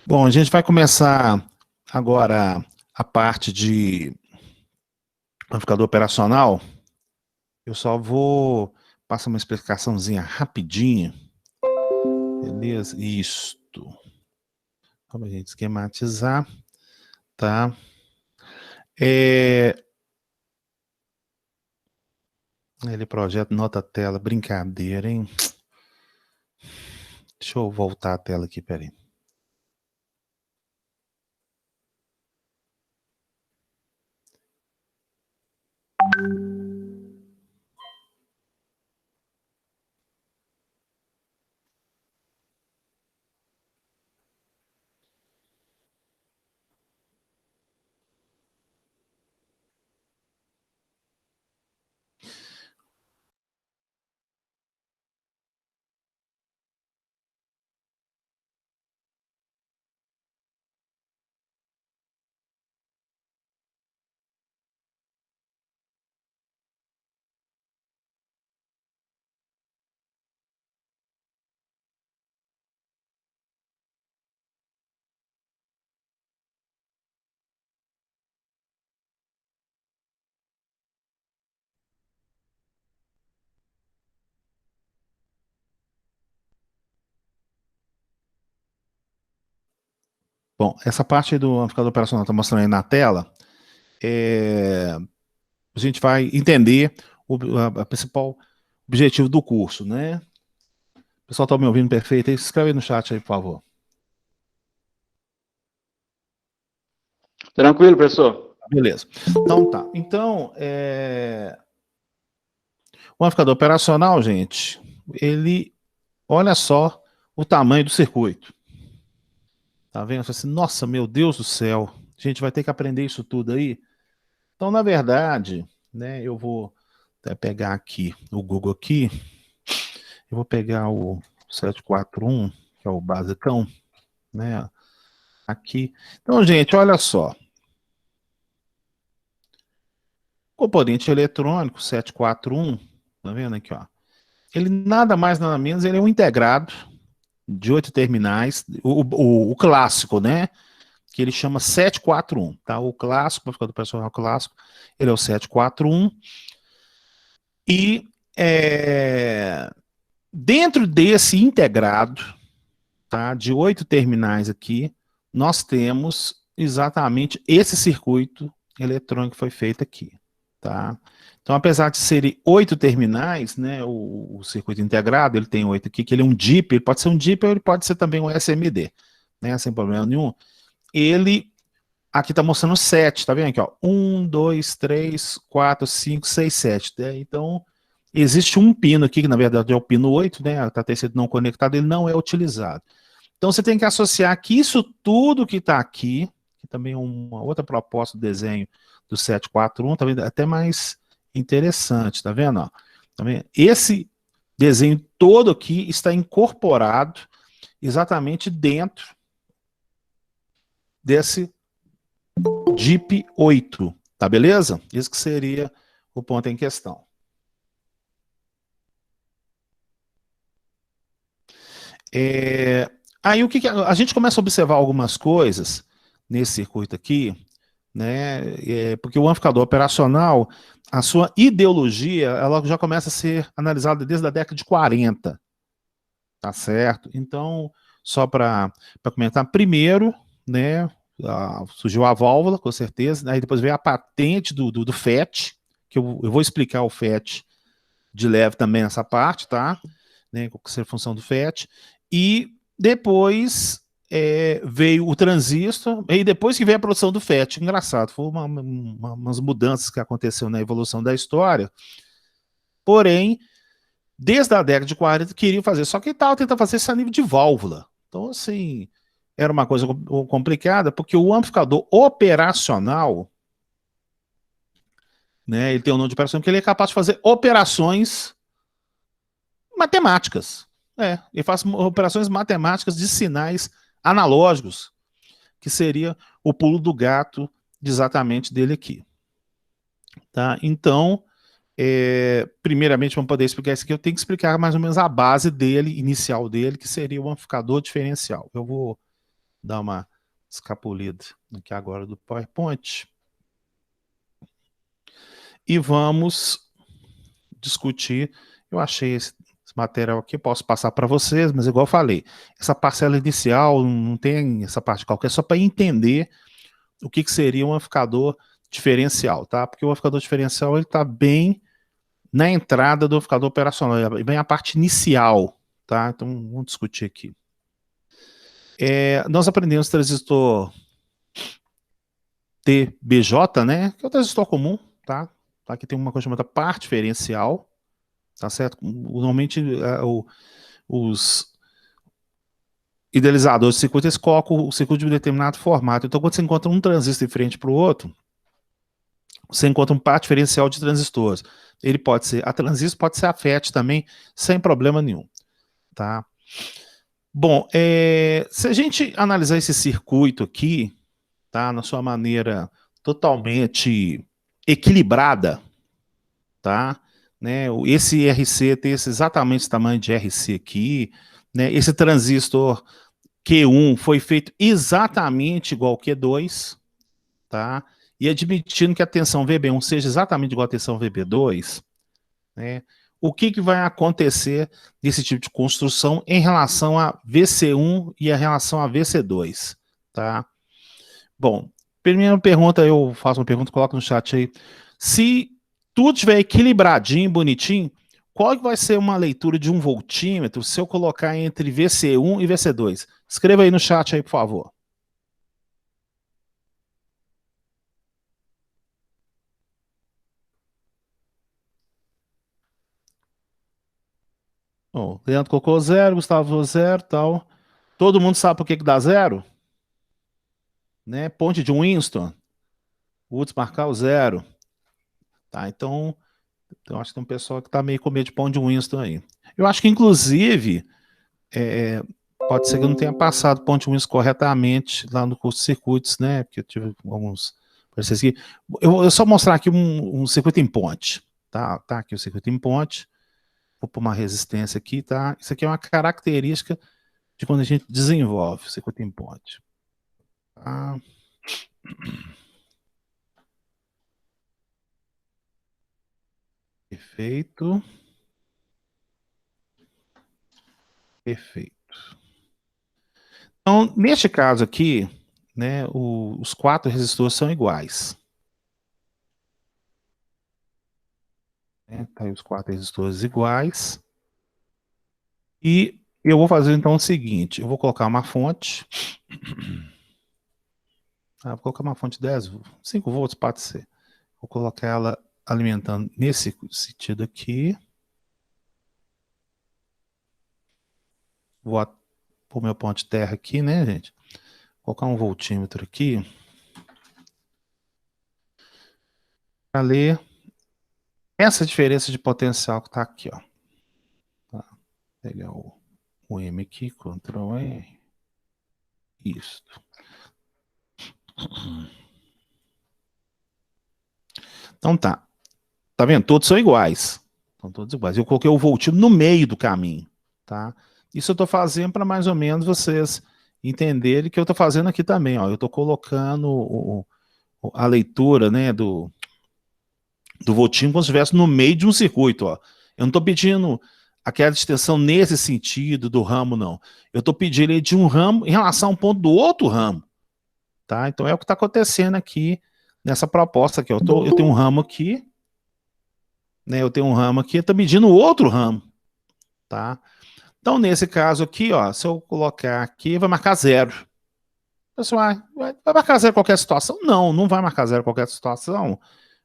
Bom, a gente vai começar agora a parte de amplificador operacional. Eu só vou passar uma explicaçãozinha rapidinho. Beleza? Isto. Para a gente esquematizar, tá? Ele projeta nota tela, brincadeira, hein? Deixa eu voltar a tela aqui, peraí. Bom, essa parte do amplificador operacional está mostrando aí na tela. A gente vai entender a principal objetivo do curso, né? O pessoal está me ouvindo perfeito? Aí, se inscreve aí no chat aí, por favor. Tranquilo, professor? Beleza. Então tá. Então, o amplificador operacional, gente, ele, olha só o tamanho do circuito. Tá vendo? Você fala assim, nossa, meu Deus do céu, a gente vai ter que aprender isso tudo aí. Então, na verdade, né, eu vou até pegar aqui o Google aqui, eu vou pegar o 741, que é o basicão, né, aqui. Então, gente, olha só. Componente eletrônico 741, tá vendo aqui, ó? Ele nada mais, nada menos, ele é um integrado de 8 terminais, o clássico, né? Que ele chama 741, tá? O clássico, para ficar do personal clássico, ele é o 741. E dentro desse integrado, tá? De 8 terminais aqui, nós temos exatamente esse circuito eletrônico que foi feito aqui, tá? Então, apesar de serem 8 terminais, né, o circuito integrado, ele tem 8 aqui, que ele é um DIP, ele pode ser um DIP ou ele pode ser também um SMD, né, sem problema nenhum. Ele, aqui está mostrando 7, tá vendo aqui, ó, 1, 2, 3, 4, 5, 6, 7, né? Então, existe um pino aqui, que na verdade é o pino 8, né, está tecido não conectado, ele não é utilizado. Então, você tem que associar que isso tudo que está aqui, que também é uma outra proposta do desenho do 741, tá vendo? Até mais interessante, tá vendo? Ó? Tá vendo? Esse desenho todo aqui está incorporado exatamente dentro desse DIP 8, tá beleza? Isso que seria o ponto em questão. Aí o que a gente começa a observar algumas coisas nesse circuito aqui, né? Porque o amplificador operacional, a sua ideologia, ela já começa a ser analisada desde a década de 40, tá certo? Então, só para comentar, primeiro, né, surgiu a válvula, com certeza, aí depois veio a patente do FET, que eu vou explicar o FET de leve também nessa parte, tá? Né, qual que seria a função do FET, e depois veio o transistor, e depois que veio a produção do FET, engraçado, foi umas mudanças que aconteceu na evolução da história, porém, desde a década de 40 queriam fazer, só que estava tentando fazer isso a nível de válvula. Então, assim, era uma coisa complicada, porque o amplificador operacional, né, ele tem um nome de operação, porque ele é capaz de fazer operações matemáticas. Ele faz operações matemáticas de sinais analógicos, que seria o pulo do gato exatamente dele aqui. Tá? Então, primeiramente, para poder explicar isso aqui, eu tenho que explicar mais ou menos a base dele, inicial dele, que seria o amplificador diferencial. Eu vou dar uma escapulida aqui agora do PowerPoint. E vamos discutir. Eu achei esse material aqui, posso passar para vocês, mas igual eu falei, essa parcela inicial não tem essa parte de cálculo, é só para entender o que seria um amplificador diferencial, tá? Porque o amplificador diferencial ele está bem na entrada do amplificador operacional, bem a parte inicial, tá? Então vamos discutir aqui. Nós aprendemos transistor TBJ, né? Que é o transistor comum, tá? Aqui tem uma coisa chamada parte diferencial, tá certo? Normalmente os idealizadores de circuito, eles colocam o circuito de um determinado formato. Então, quando você encontra um transistor em frente para o outro, você encontra um par diferencial de transistores. Ele pode ser a transistor, pode ser a FET também, sem problema nenhum. Tá? Bom, se a gente analisar esse circuito aqui, tá, na sua maneira totalmente equilibrada, tá? Né, esse RC tem exatamente esse tamanho de RC aqui, né, esse transistor Q1 foi feito exatamente igual ao Q2, tá? E admitindo que a tensão VB1 seja exatamente igual à tensão VB2, né? O que vai acontecer nesse tipo de construção em relação a VC1 e em relação a VC2, tá? Bom, primeira pergunta, eu faço uma pergunta, coloca no chat aí. Se tudo estiver equilibradinho, bonitinho, qual que vai ser uma leitura de um voltímetro se eu colocar entre VC1 e VC2? Escreva aí no chat aí, por favor. Oh, Leandro colocou zero, Gustavo colocou zero, tal. Todo mundo sabe por que dá zero? Né? Ponte de Winston. Woods marcar o zero. Tá, então acho que tem um pessoal que tá meio com medo de ponte de Winston aí. Eu acho que, inclusive, pode ser que eu não tenha passado ponte de Winston corretamente lá no curso de circuitos, né? Porque eu tive alguns... Eu vou só mostrar aqui um circuito em ponte. Tá aqui o circuito em ponte. Vou pôr uma resistência aqui, tá? Isso aqui é uma característica de quando a gente desenvolve o circuito em ponte. Tá? Perfeito. Perfeito. Então, neste caso aqui, né, os quatro resistores são iguais. Tá aí os quatro resistores iguais. E eu vou fazer então o seguinte, eu vou colocar uma fonte. Vou colocar uma fonte de 10, 5 volts, pode ser. Vou colocar ela alimentando nesse sentido aqui. Vou pôr meu ponto de terra aqui, né, gente? Vou colocar um voltímetro aqui. Para ler essa diferença de potencial que está aqui, ó. Tá. Pegar o M aqui, Ctrl R. Isso. Então tá. Tá vendo? Todos são iguais. São todos iguais. Eu coloquei o voltímetro no meio do caminho, tá? Isso eu tô fazendo para mais ou menos vocês entenderem que eu tô fazendo aqui também, ó. Eu tô colocando a leitura, né, do voltímetro como se estivesse no meio de um circuito, ó. Eu não tô pedindo aquela extensão nesse sentido do ramo, não. Eu tô pedindo ele de um ramo em relação a um ponto do outro ramo, tá? Então é o que está acontecendo aqui nessa proposta aqui, ó. Eu tenho um ramo aqui, né? Eu tenho um ramo aqui, está medindo outro ramo, tá? Então, nesse caso aqui, ó, se eu colocar aqui, vai marcar zero. Pessoal, vai marcar zero em qualquer situação? Não, não vai marcar zero em qualquer situação,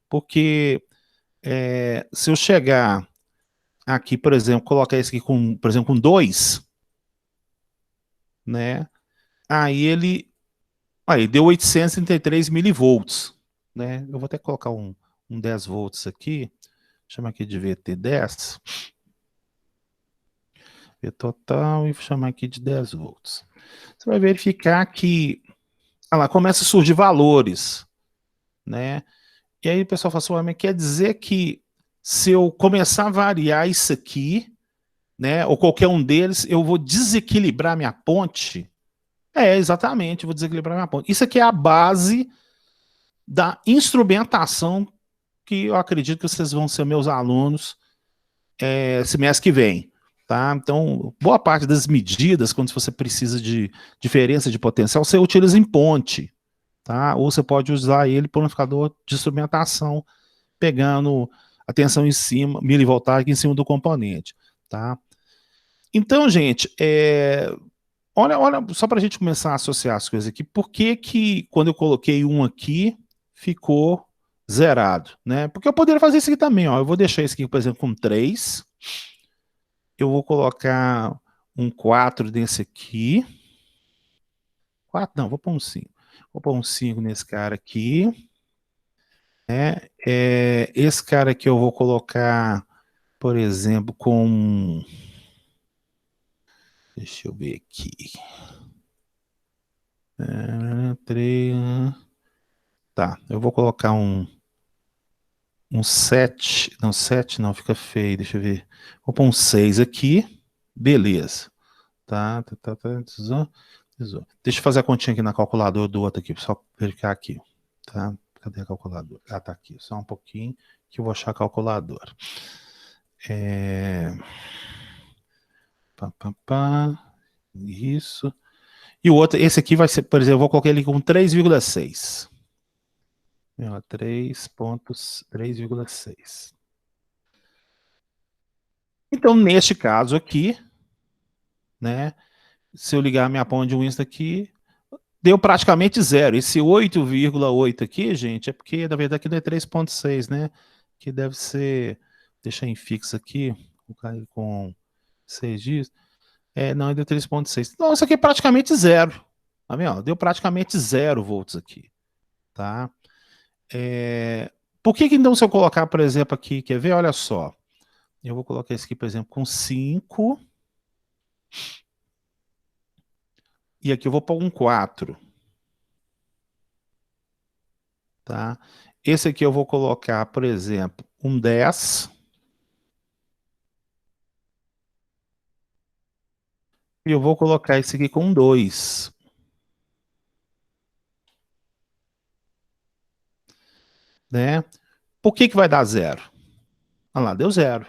porque se eu chegar aqui, por exemplo, colocar isso aqui com, por exemplo, com 2, né? Aí deu 833 milivolts, né? Eu vou até colocar um 10 volts aqui, chama aqui de VT10, V total, e vou chamar aqui de 10 volts. Você vai verificar que lá começa a surgir valores, né? E aí o pessoal fala assim, mas quer dizer que se eu começar a variar isso aqui, né, ou qualquer um deles, eu vou desequilibrar minha ponte, Exatamente, vou desequilibrar minha ponte. Isso aqui é a base da instrumentação que eu acredito que vocês vão ser meus alunos semestre que vem. Tá? Então, boa parte das medidas, quando você precisa de diferença de potencial, você utiliza em ponte. Tá? Ou você pode usar ele por um amplificador de instrumentação, pegando a tensão em cima, milivoltagem em cima do componente. Tá? Então, gente, olha, só para a gente começar a associar as coisas aqui, por que quando eu coloquei um aqui, ficou zerado, né? Porque eu poderia fazer isso aqui também, ó. Eu vou deixar isso aqui, por exemplo, com 3. Eu vou colocar um 4 desse aqui. 4 não, vou pôr um 5. Vou pôr um 5 nesse cara aqui. Esse cara aqui eu vou colocar, por exemplo, com... Deixa eu ver aqui. 3... Tá, eu vou colocar um 7. Não, 7 não, fica feio, deixa eu ver. Vou pôr um 6 aqui. Beleza. Tesouro, tesouro. Deixa eu fazer a continha aqui na calculadora do outro aqui, só verificar aqui. Tá? Cadê a calculadora? Ah, tá aqui. Só um pouquinho que eu vou achar a calculadora. Isso. E o outro, esse aqui vai ser, por exemplo, eu vou colocar ele com 3,6. 3,6. Então, neste caso aqui, né, se eu ligar a minha ponte de Winston aqui, deu praticamente zero. Esse 8,8 aqui, gente, é porque, na verdade, aqui não é 3,6, né? Que deve ser, deixar em fixo aqui, colocar ele com 6 dias. Não, deu 3,6. Então, isso aqui é praticamente zero. Tá vendo? Deu praticamente 0 volts aqui, tá? Por que então, se eu colocar, por exemplo, aqui, quer ver? Olha só. Eu vou colocar esse aqui, por exemplo, com 5. E aqui eu vou pôr um 4. Tá? Esse aqui eu vou colocar, por exemplo, um 10. E eu vou colocar esse aqui com 2. Né? Por que vai dar zero? Olha lá, deu zero.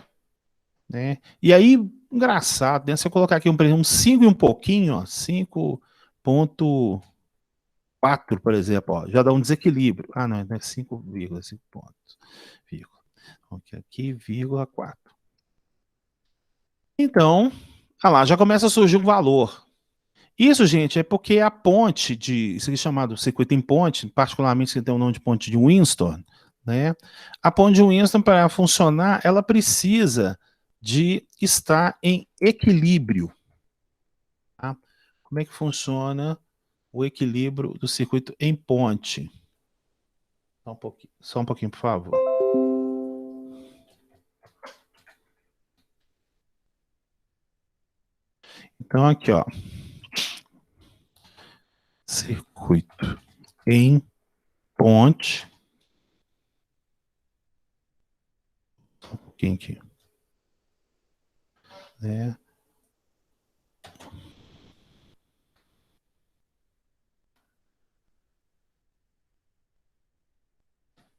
Né? E aí, engraçado, né? Se eu colocar aqui um 5 e um pouquinho, ó, 5,4, por exemplo, ó, já dá um desequilíbrio. Ah, não, é 5,5 pontos. Vírgula. Aqui, vírgula 4. Então, olha lá, já começa a surgir um valor. Isso, gente, é porque a ponte isso aqui é chamado circuito em ponte, particularmente que tem o nome de ponte de Winston, né? A ponte de Winston, para funcionar, ela precisa de estar em equilíbrio. Tá? Como é que funciona o equilíbrio do circuito em ponte? Só um pouquinho, por favor. Então, aqui, ó. Circuito em ponte. Só um pouquinho aqui. Né?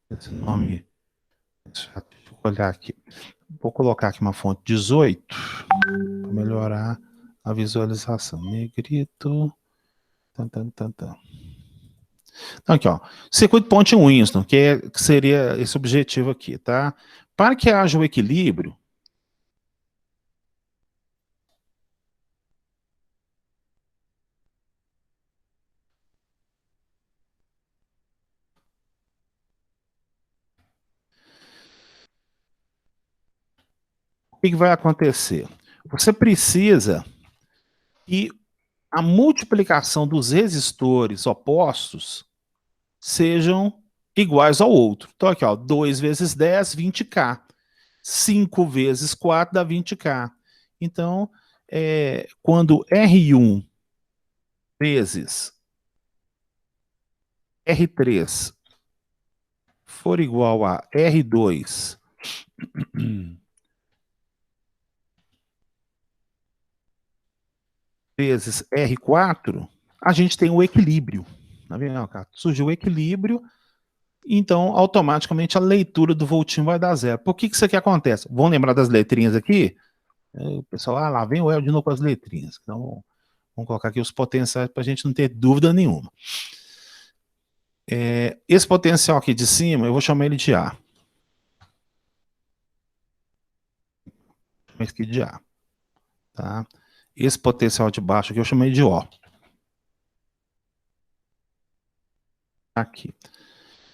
Esse nome. Deixa eu olhar aqui. Vou colocar aqui uma fonte 18 para melhorar a visualização. Negrito. Tan, tan, tan, tan. Então, aqui, ó. Circuito ponte Winston, que seria esse objetivo aqui, tá? Para que haja o equilíbrio, o que vai acontecer? Você precisa que a multiplicação dos resistores opostos sejam iguais ao outro. Então, aqui, ó, 2 vezes 10, 20K. 5 vezes 4 dá 20K. Então, quando R1 vezes R3 for igual a R2 vezes R4, a gente tem o equilíbrio. Tá vendo, cara? Surgiu o equilíbrio, então automaticamente a leitura do voltinho vai dar zero. Por que isso aqui acontece? Vão lembrar das letrinhas aqui? O pessoal, lá vem o El de novo com as letrinhas. Então, vamos colocar aqui os potenciais para a gente não ter dúvida nenhuma. Esse potencial aqui de cima, eu vou chamar ele de A. Vou chamar esse aqui de A. Tá? Esse potencial de baixo aqui eu chamei de O. Aqui.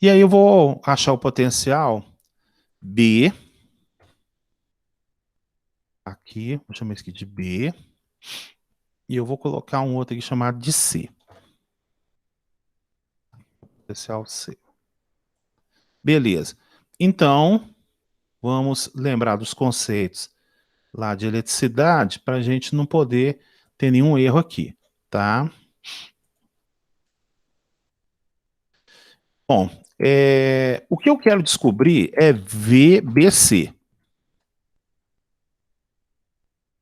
E aí eu vou achar o potencial B. Aqui, vou chamar esse aqui de B. E eu vou colocar um outro aqui chamado de C. Potencial C. Beleza. Então, vamos lembrar dos conceitos lá de eletricidade para a gente não poder ter nenhum erro aqui, tá? Bom, o que eu quero descobrir é VBC.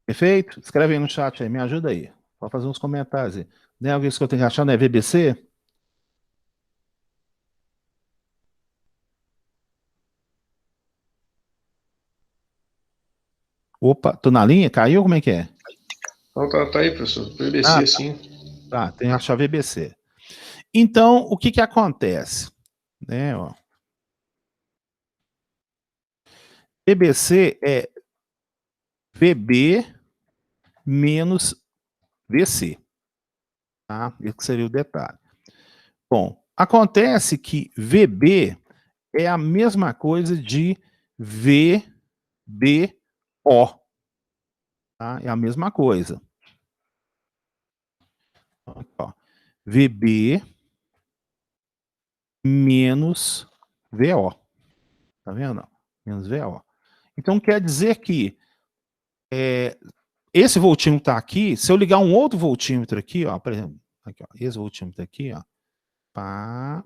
Perfeito? Escreve aí no chat aí, me ajuda aí. Pode fazer uns comentários aí. Né, alguém que eu tenho que achar, não é VBC? Opa, tô na linha? Caiu? Como é que é? Não, tá aí, professor. VBC, sim. Tá, tem que achar VBC. Então, o que que acontece? Né, ó. VBC é VB menos VC. Tá? Esse seria o detalhe. Bom, acontece que VB é a mesma coisa de VBO. Tá? É a mesma coisa. Aqui, ó. VB menos VO. Tá vendo? Menos VO. Então quer dizer que esse voltímetro está aqui, se eu ligar um outro voltímetro aqui, ó, por exemplo, aqui, ó, esse voltímetro aqui, ó, pá.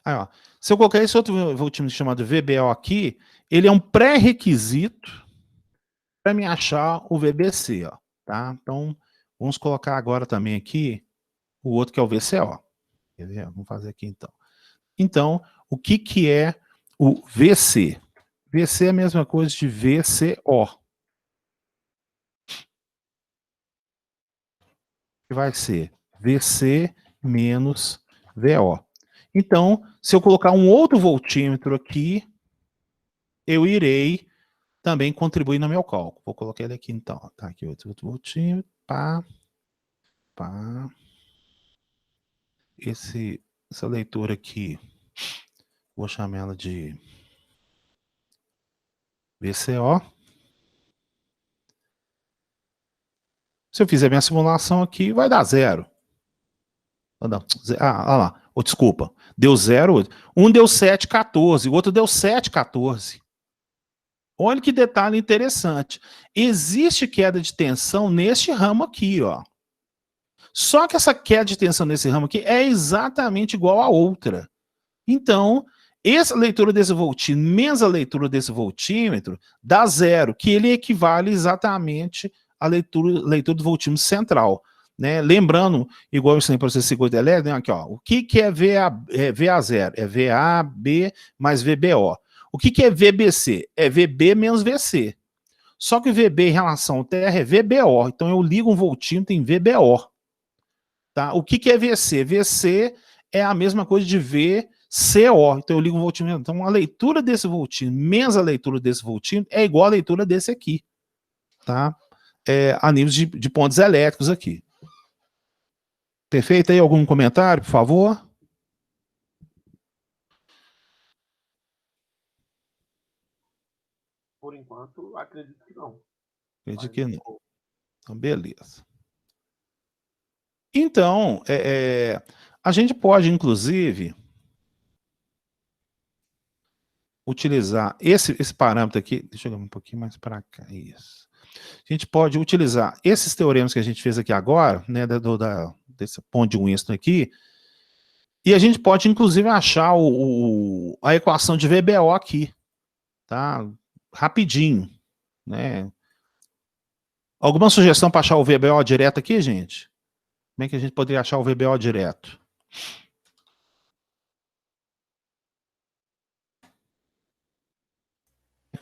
Aí, ó, se eu colocar esse outro voltímetro chamado VBO aqui, ele é um pré-requisito para me achar o VBC, ó, tá? Então, vamos colocar agora também aqui o outro que é o VCO. Quer ver? Vamos fazer aqui então. Então, o que que é o VC? VC é a mesma coisa de VCO. Que vai ser VC menos VO. Então, se eu colocar um outro voltímetro aqui, eu irei também contribuir no meu cálculo. Vou colocar ele aqui então. Tá aqui outro voltímetro. Pá. Essa leitura aqui, vou chamar ela de VCO. Se eu fizer minha simulação aqui, vai dar zero. Não, olha lá. Oh, desculpa. Deu zero. Um deu 7,14. O outro deu 7,14. Olha que detalhe interessante. Existe queda de tensão neste ramo aqui, ó. Só que essa queda de tensão nesse ramo aqui é exatamente igual a outra. Então, essa leitura desse voltímetro menos a leitura desse voltímetro dá zero, que ele equivale exatamente à leitura do voltímetro central. Né? Lembrando, igual eu ensinei para você circuito elétrico, né? Aqui, ó, o que é VA0? É VAB mais VBO. O que é VBC? É VB menos VC. Só que VB em relação ao terra é VBO. Então eu ligo um voltímetro em VBO. Tá? O que é VC? VC é a mesma coisa de VCO. Então eu ligo um voltímetro. Então a leitura desse voltímetro menos a leitura desse voltímetro é igual a leitura desse aqui. Tá? A nível de pontos elétricos aqui. Perfeito? Aí algum comentário, por favor? Por enquanto, acredito que não. Acredito que não. Então, beleza. Então, a gente pode, inclusive, utilizar esse parâmetro aqui. Deixa eu jogar um pouquinho mais para cá. Isso. A gente pode utilizar esses teoremas que a gente fez aqui agora, né, desse ponto de Winston aqui, e a gente pode, inclusive, achar a equação de VBO aqui, tá? Rapidinho, né? Alguma sugestão para achar o VBO direto aqui, gente? Como é que a gente poderia achar o VBO direto?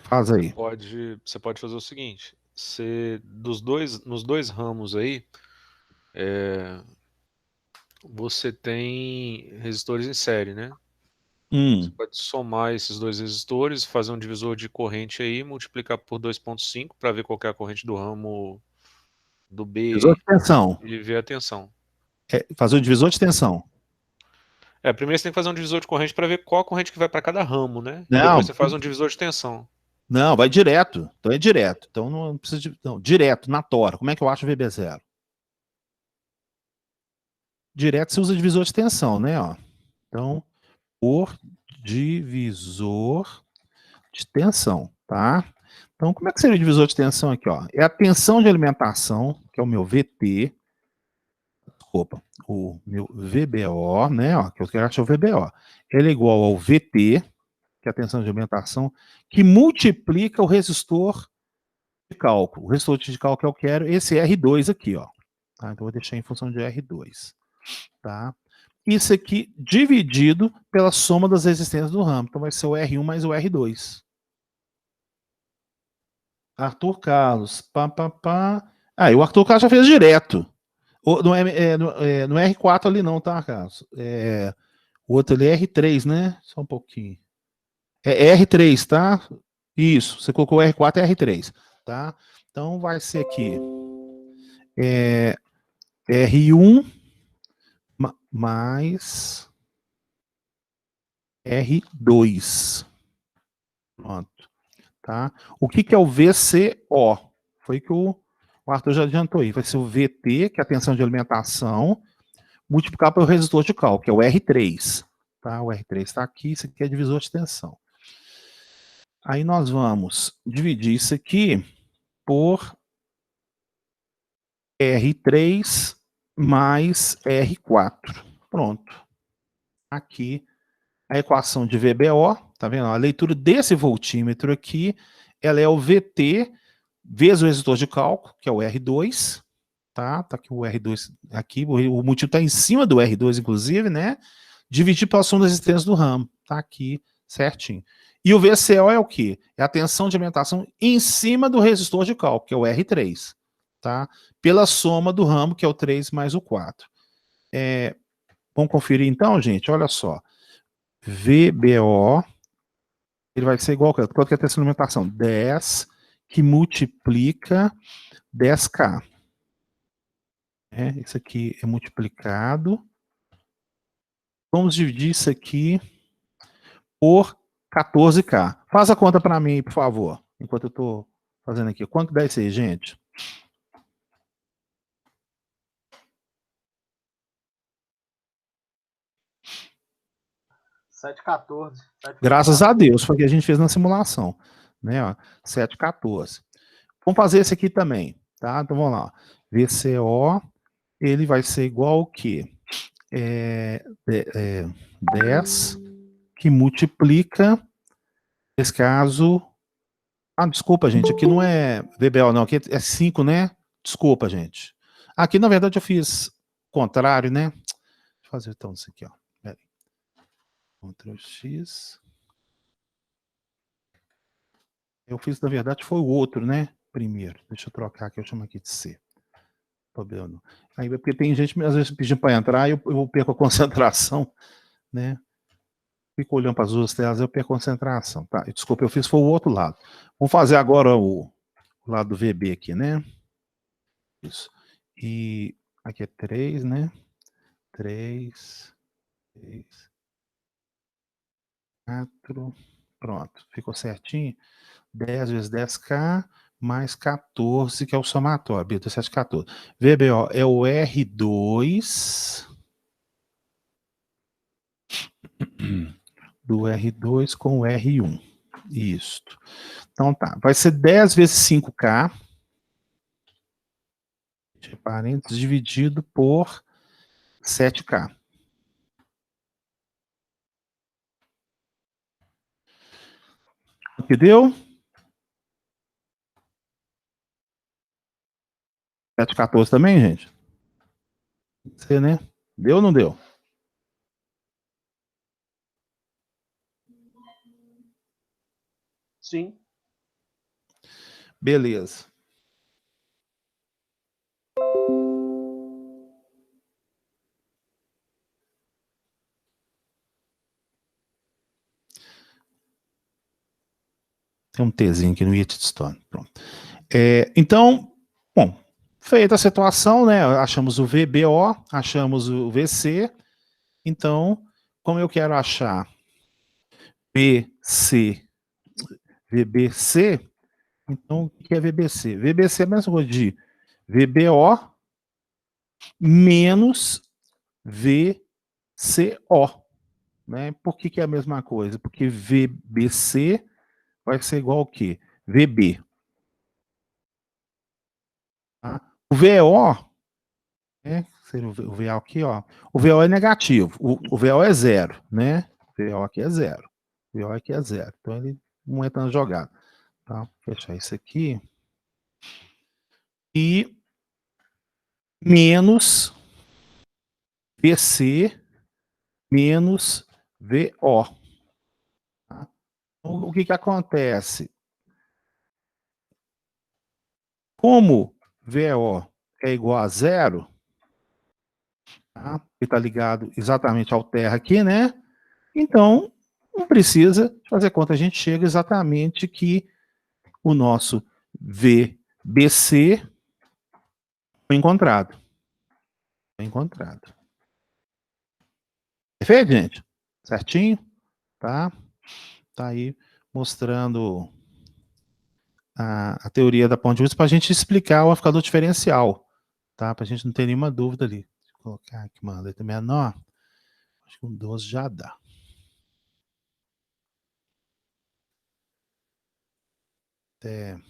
Faz aí. Você pode fazer o seguinte: nos dois ramos aí, você tem resistores em série, né? Você pode somar esses dois resistores, fazer um divisor de corrente aí, multiplicar por 2,5 para ver qual que é a corrente do ramo do Divisor B de tensão. e ver a tensão. Fazer o divisor de tensão. Primeiro você tem que fazer um divisor de corrente para ver qual a corrente que vai para cada ramo, né? E Não, depois você faz um divisor de tensão. não, vai direto. Então é direto. Então não precisa de. Não, direto, na tora. Como é que eu acho o VB0? Direto você usa divisor de tensão, né? Ó. Então, por divisor de tensão, tá? Então, como é que seria o divisor de tensão aqui, ó? É a tensão de alimentação, que é o meu VT, desculpa, o meu VBO, né? Ó, que eu quero achar o VBO. Ele é igual ao VT, que é a tensão de alimentação, que multiplica o resistor de cálculo. O resistor de cálculo que eu quero, esse R2 aqui, ó. Tá? Então, eu vou deixar em função de R2, tá? Isso aqui dividido pela soma das resistências do ramo. Então, vai ser o R1 mais o R2. Arthur Carlos, pá, pá, pá. Ah, e o Arthur Carlos já fez direto. No R4 ali não, tá, Carlos? O outro ali é R3, né? Só um pouquinho. É R3, tá? Isso, você colocou R4 e R3, tá? Então vai ser aqui R1 mais R2. Pronto, tá? O que é o VCO? Foi que o Arthur já adiantou aí. Vai ser o VT, que é a tensão de alimentação, multiplicar pelo resistor de cálculo, que é o R3. Tá? O R3 está aqui, isso aqui é divisor de tensão. Aí nós vamos dividir isso aqui por R3 mais R4. Pronto. Aqui a equação de VBO, tá vendo? A leitura desse voltímetro aqui, ela é o VT vezes o resistor de cálculo, que é o R2, tá? Tá aqui o R2 aqui, o motivo está em cima do R2, inclusive, né? Dividir pela soma das resistências do ramo, tá aqui certinho. E o VCO é o quê? É a tensão de alimentação em cima do resistor de cálculo, que é o R3, tá? Pela soma do ramo, que é o 3 mais o 4. Vamos conferir então, gente? Olha só. VBO, ele vai ser igual, quanto que é a tensão de alimentação? 10 que multiplica 10K. Isso aqui é multiplicado. Vamos dividir isso aqui por 14K. Faz a conta para mim, por favor, enquanto eu estou fazendo aqui. Quanto dá isso aí, gente? R$ 7,14. Graças a Deus, foi o que a gente fez na simulação. Né, ó, 7,14. Vamos fazer esse aqui também, tá? Então vamos lá. VCO, ele vai ser igual ao quê? 10 que multiplica, nesse caso. Ah, desculpa, gente, aqui não é VBO, não, aqui é 5, né? Desculpa, gente. Aqui, na verdade, eu fiz o contrário, né? Deixa eu fazer então isso aqui, ó. Pera aí. Ctrl X. Eu fiz, na verdade, foi o outro, né? Primeiro. Deixa eu trocar aqui, eu chamo aqui de C. Problema não. Aí, porque tem gente, às vezes, pedindo para entrar e eu perco a concentração, né? Fico olhando para as duas telas, eu perco a concentração. Tá, desculpa, eu fiz foi o outro lado. Vamos fazer agora o lado do VB aqui, né? Isso. E aqui é 3, né? 3, 3, 4. Pronto, ficou certinho. 10 vezes 10K mais 14, que é o somatório. Beta 7, 14. VBO é o R2 do R2 com o R1. Isso. Então tá. Vai ser 10 vezes 5K, parênteses, dividido por 7K. O que deu? 7,14 também, gente? Você, né? Deu ou não deu? Sim. Beleza. Tem um Tzinho aqui no Yetstone. Pronto. Então, bom, feita a situação, né? Achamos o VBO, achamos o VC. Então, como eu quero achar BC, VBC, então o que é VBC? VBC é a mesma coisa de VBO menos VCO. Né? Por que é a mesma coisa? Porque VBC vai ser igual ao quê? VB. Tá? O VO, né? O VO aqui, ó. O VO é negativo. O VO é zero, né? O VO aqui é zero. O VO aqui é zero. Então ele não entra na jogada. Tá? Vou fechar isso aqui. E menos VC menos VO. Tá? O que acontece? Como VO é igual a zero, tá? Que está ligado exatamente ao terra aqui, né? Então, não precisa fazer conta, a gente chega exatamente que o nosso VBC foi encontrado. Foi encontrado. Perfeito, gente? Certinho? Tá? Tá aí mostrando a teoria da ponte de Wilson para a gente explicar o amplificador diferencial. Tá? Para a gente não ter nenhuma dúvida ali. Deixa eu colocar aqui uma letra menor. Acho que um 12 já dá. Até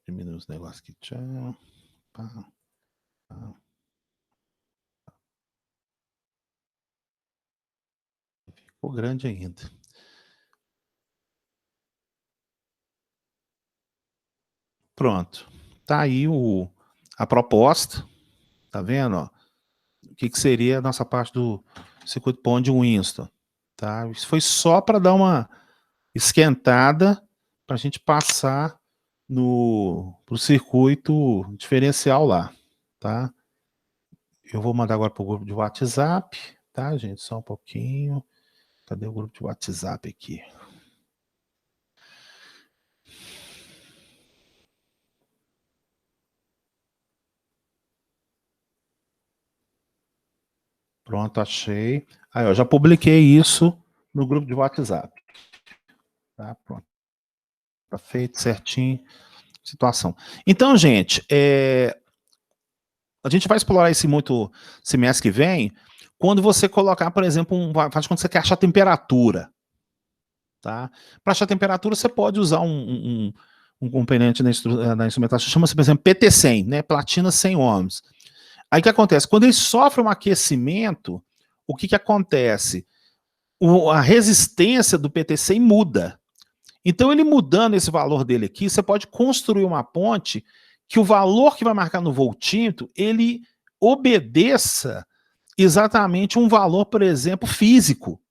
diminuir os negócios aqui. Tchau. Pá, pá. Ficou grande ainda. Pronto. Tá aí a proposta. Tá vendo? Ó? O que seria a nossa parte do circuito pond de Winston. Tá? Isso foi só para dar uma esquentada para a gente passar pro circuito diferencial lá. Tá? Eu vou mandar agora para o grupo de WhatsApp. Tá, gente? Só um pouquinho. Cadê o grupo de WhatsApp aqui? Pronto, achei. Aí, ó, já publiquei isso no grupo de WhatsApp. Tá, pronto. Tá feito certinho. Situação. Então, gente, a gente vai explorar isso muito semestre que vem, quando você colocar, por exemplo, faz quando você quer achar temperatura. Tá? Para achar temperatura, você pode usar um componente na instrumentação, chama-se, por exemplo, PT100, né? Platina 100 ohms. Aí o que acontece? Quando ele sofre um aquecimento, o que acontece? A resistência do PT100 muda. Então, ele mudando esse valor dele aqui, você pode construir uma ponte que o valor que vai marcar no voltímetro, ele obedeça exatamente um valor, por exemplo, físico.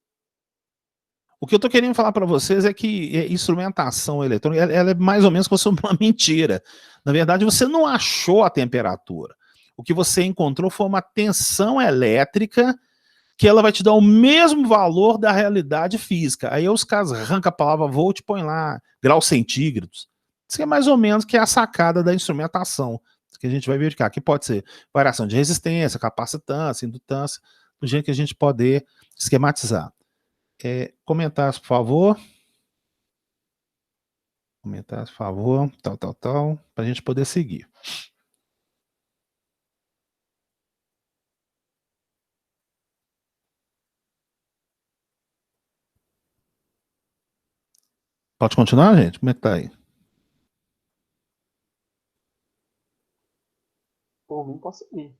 O que eu estou querendo falar para vocês é que instrumentação eletrônica, ela é mais ou menos como se fosse uma mentira. Na verdade, você não achou a temperatura. O que você encontrou foi uma tensão elétrica que ela vai te dar o mesmo valor da realidade física. Aí os caras arrancam a palavra volt e põem lá graus centígrados. Isso é mais ou menos que é a sacada da instrumentação, que a gente vai verificar. Que pode ser variação de resistência, capacitância, indutância, do jeito que a gente poder esquematizar. Comentários, por favor. Comentários, por favor. Tal, para a gente poder seguir. Pode continuar, gente? Como é que tá aí? Por mim, posso seguir.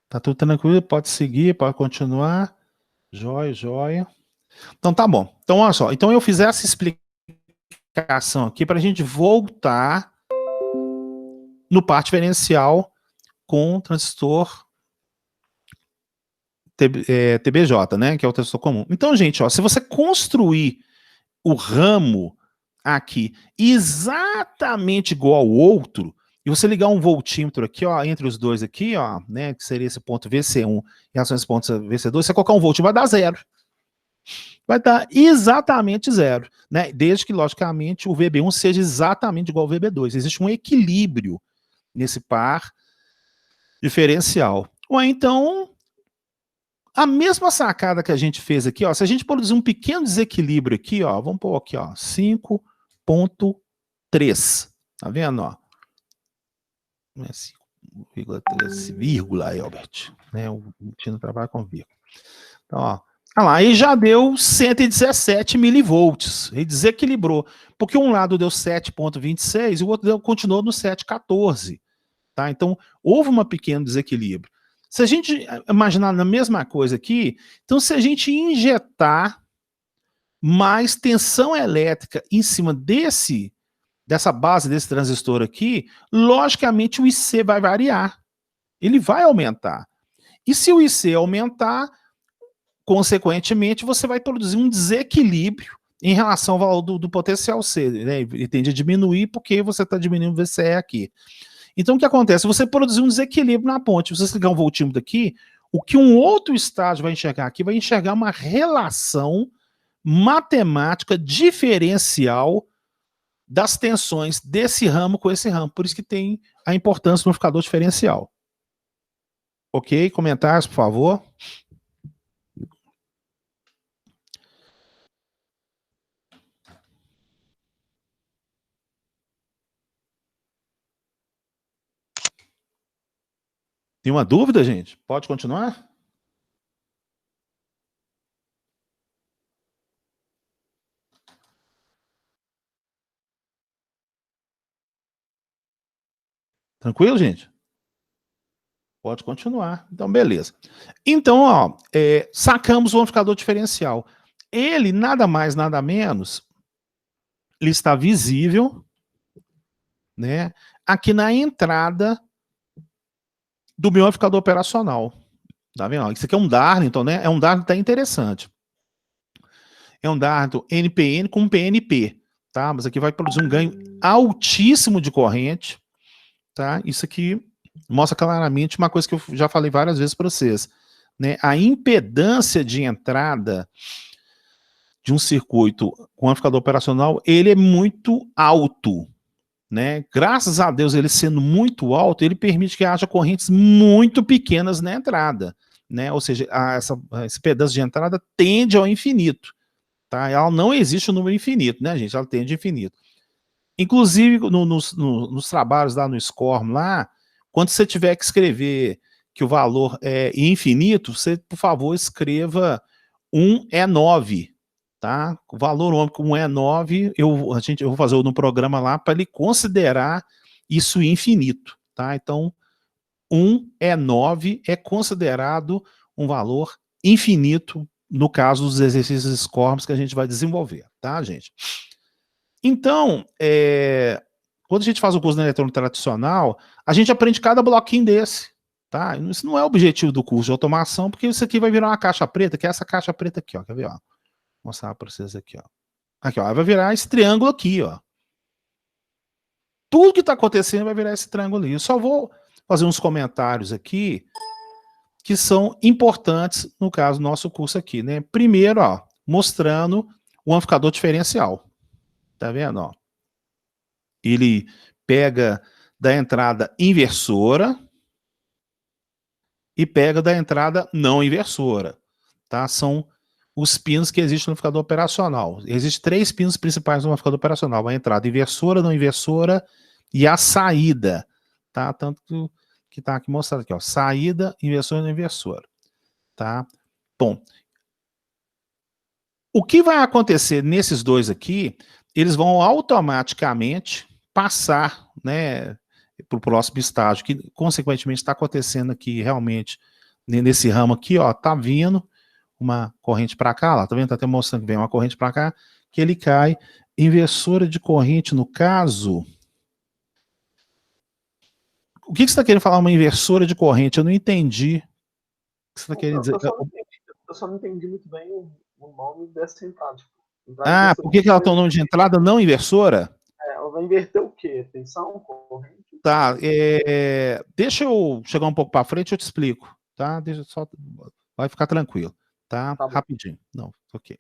Tá tudo tranquilo? Pode seguir, pode continuar. Joia, joia. Então tá bom. Então olha só. Então eu fiz essa explicação aqui para a gente voltar no par diferencial com transistor TBJ, né, que é o transistor comum. Então, gente, ó, se você construir o ramo aqui exatamente igual ao outro, e você ligar um voltímetro aqui, ó, entre os dois aqui, ó, né, que seria esse ponto VC1 em relação a esse ponto VC2, você colocar um voltímetro, vai dar zero. Vai dar exatamente zero, né? Desde que, logicamente, o VB1 seja exatamente igual ao VB2. Existe um equilíbrio nesse par diferencial. Ou então, a mesma sacada que a gente fez aqui, ó, se a gente produzir um pequeno desequilíbrio aqui, ó, vamos pôr aqui, ó, 5,3. Tá vendo, ó? 5,3, vírgula, Elbert. Né? O Tino trabalha com vírgula. Então, ó. Olha lá, aí já deu 117 milivolts. Ele desequilibrou. Porque um lado deu 7,26 e o outro continuou no 7,14. Tá? Então, houve um pequeno desequilíbrio. Se a gente imaginar na mesma coisa aqui, então se a gente injetar mais tensão elétrica em cima dessa base desse transistor aqui, logicamente o IC vai variar. Ele vai aumentar. E se o IC aumentar, consequentemente, você vai produzir um desequilíbrio em relação ao valor do potencial C, né? Ele tende a diminuir porque você está diminuindo o VCE aqui. Então, o que acontece? Você produzir um desequilíbrio na ponte. Se você ligar um voltímetro aqui, o que um outro estágio vai enxergar aqui, vai enxergar uma relação matemática diferencial das tensões desse ramo com esse ramo. Por isso que tem a importância do amplificador diferencial. Ok? Comentários, por favor. Tem uma dúvida, gente? Pode continuar? Tranquilo, gente? Pode continuar. Então, beleza. Então, ó, sacamos o amplificador diferencial. Ele, nada mais, nada menos, ele está visível, né, aqui na entrada do meu amplificador operacional. Tá vendo? Isso aqui é um Darlington, né? É um Darlington até interessante. É um Darlington NPN com PNP, tá? Mas aqui vai produzir um ganho altíssimo de corrente, tá? Isso aqui mostra claramente uma coisa que eu já falei várias vezes para vocês, né? A impedância de entrada de um circuito com amplificador operacional, ele é muito alto, né? Graças a Deus, ele sendo muito alto, ele permite que haja correntes muito pequenas na entrada, né? Ou seja, essa impedância de entrada tende ao infinito, tá? Ela não existe um número infinito, né, gente? Ela tende ao infinito. Inclusive, nos trabalhos lá no SCORM, lá, quando você tiver que escrever que o valor é infinito, você, por favor, escreva 1 é 9, tá? O valor ômico 1 é 9, eu vou fazer no programa lá para ele considerar isso infinito, tá? Então, 1 é 9 é considerado um valor infinito no caso dos exercícios SCORMs que a gente vai desenvolver, tá, gente? Então, quando a gente faz o curso na eletrônica tradicional, a gente aprende cada bloquinho desse, tá? Isso não é o objetivo do curso de automação, porque isso aqui vai virar uma caixa preta, que é essa caixa preta aqui, ó, quer ver, ó? Vou mostrar para vocês aqui, ó. Aqui, ó, vai virar esse triângulo aqui, ó. Tudo que está acontecendo vai virar esse triângulo ali. Eu só vou fazer uns comentários aqui que são importantes no caso do nosso curso aqui, né? Primeiro, ó, mostrando o amplificador diferencial. Tá vendo, ó? Ele pega da entrada inversora e pega da entrada não inversora, tá? São os pinos que existem no amplificador operacional. Existem 3 pinos principais no amplificador operacional: a entrada inversora, não inversora e a saída, tá? Tanto que tá aqui mostrado aqui, ó, saída, inversora e não inversora, tá? Bom, o que vai acontecer nesses dois aqui, eles vão automaticamente passar, né, para o próximo estágio, que consequentemente está acontecendo aqui realmente, nesse ramo aqui, ó, tá vindo uma corrente para cá, lá, tá vendo? Tá até mostrando que vem uma corrente para cá, que ele cai, inversora de corrente, no caso, O que você está querendo falar, uma inversora de corrente? Eu não entendi o que você está querendo dizer. Eu só não entendi muito bem o nome dessa entrada. Por que ela tem o nome de entrada não inversora? Ela vai inverter o quê? Tensão, corrente? Tá, deixa eu chegar um pouco para frente, eu te explico, tá? Vai ficar tranquilo, tá? Rapidinho. Não, ok.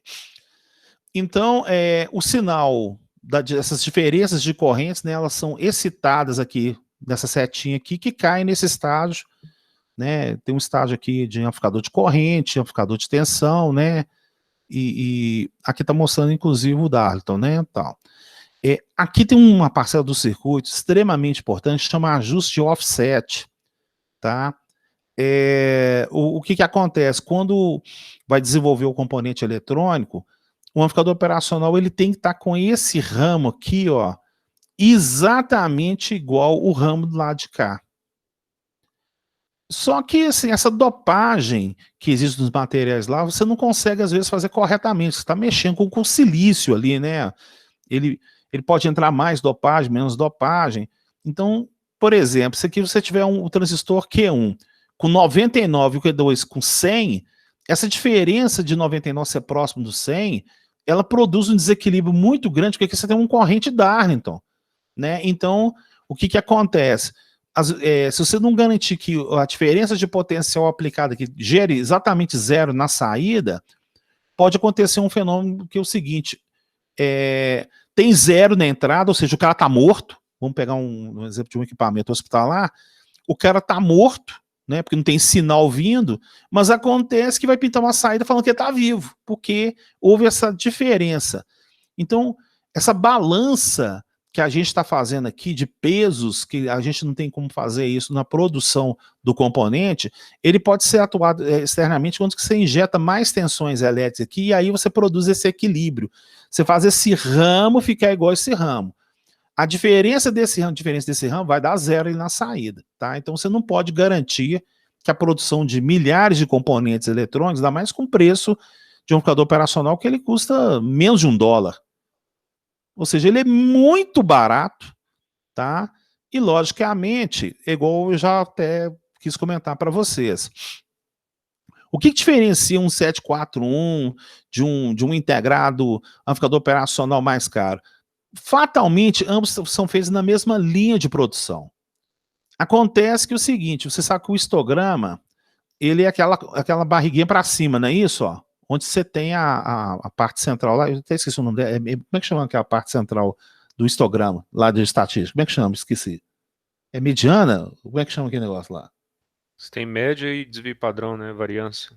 Então, o sinal dessas diferenças de correntes, né, elas são excitadas aqui, nessa setinha aqui, que cai nesse estágio, né? Tem um estágio aqui de amplificador de corrente, amplificador de tensão, né? E aqui está mostrando, inclusive, o Darlington, né? Tal. Aqui tem uma parcela do circuito extremamente importante, chama ajuste de offset, tá? O que acontece? Quando vai desenvolver o componente eletrônico, o amplificador operacional ele tem que estar com esse ramo aqui, ó, exatamente igual o ramo do lado de cá. Só que, assim, essa dopagem que existe nos materiais lá, você não consegue, às vezes, fazer corretamente. Você está mexendo com silício ali, né? Ele pode entrar mais dopagem, menos dopagem. Então, por exemplo, se aqui você tiver um transistor Q1 com 99 e o Q2 com 100, essa diferença de 99 ser próximo do 100, ela produz um desequilíbrio muito grande, porque aqui você tem um corrente Darlington, né? Então, o que acontece? Se você não garantir que a diferença de potencial aplicada aqui gere exatamente zero na saída, pode acontecer um fenômeno que é o seguinte, tem zero na entrada, ou seja, o cara está morto, vamos pegar um exemplo de um equipamento hospitalar, o cara está morto, né, porque não tem sinal vindo, mas acontece que vai pintar uma saída falando que ele está vivo, porque houve essa diferença. Então, essa balança que a gente está fazendo aqui de pesos, que a gente não tem como fazer isso na produção do componente, ele pode ser atuado externamente quando você injeta mais tensões elétricas aqui, e aí você produz esse equilíbrio. Você faz esse ramo ficar igual esse ramo. A diferença desse ramo vai dar zero ali na saída, tá? Então você não pode garantir que a produção de milhares de componentes eletrônicos, ainda mais com o preço de um amplificador operacional, que ele custa menos de $1. Ou seja, ele é muito barato, tá? E logicamente, igual eu já até quis comentar para vocês. O que diferencia um 741 de um integrado amplificador operacional mais caro? Fatalmente, ambos são feitos na mesma linha de produção. Acontece que é o seguinte, você sabe que o histograma, ele é aquela barriguinha para cima, não é isso? Ó? Onde você tem a parte central lá, eu até esqueci o nome dela, como é que chama aquela parte central do histograma, lá de estatística? Como é que chama? Esqueci. É mediana? Como é que chama aquele negócio lá? Você tem média e desvio padrão, né? Variância.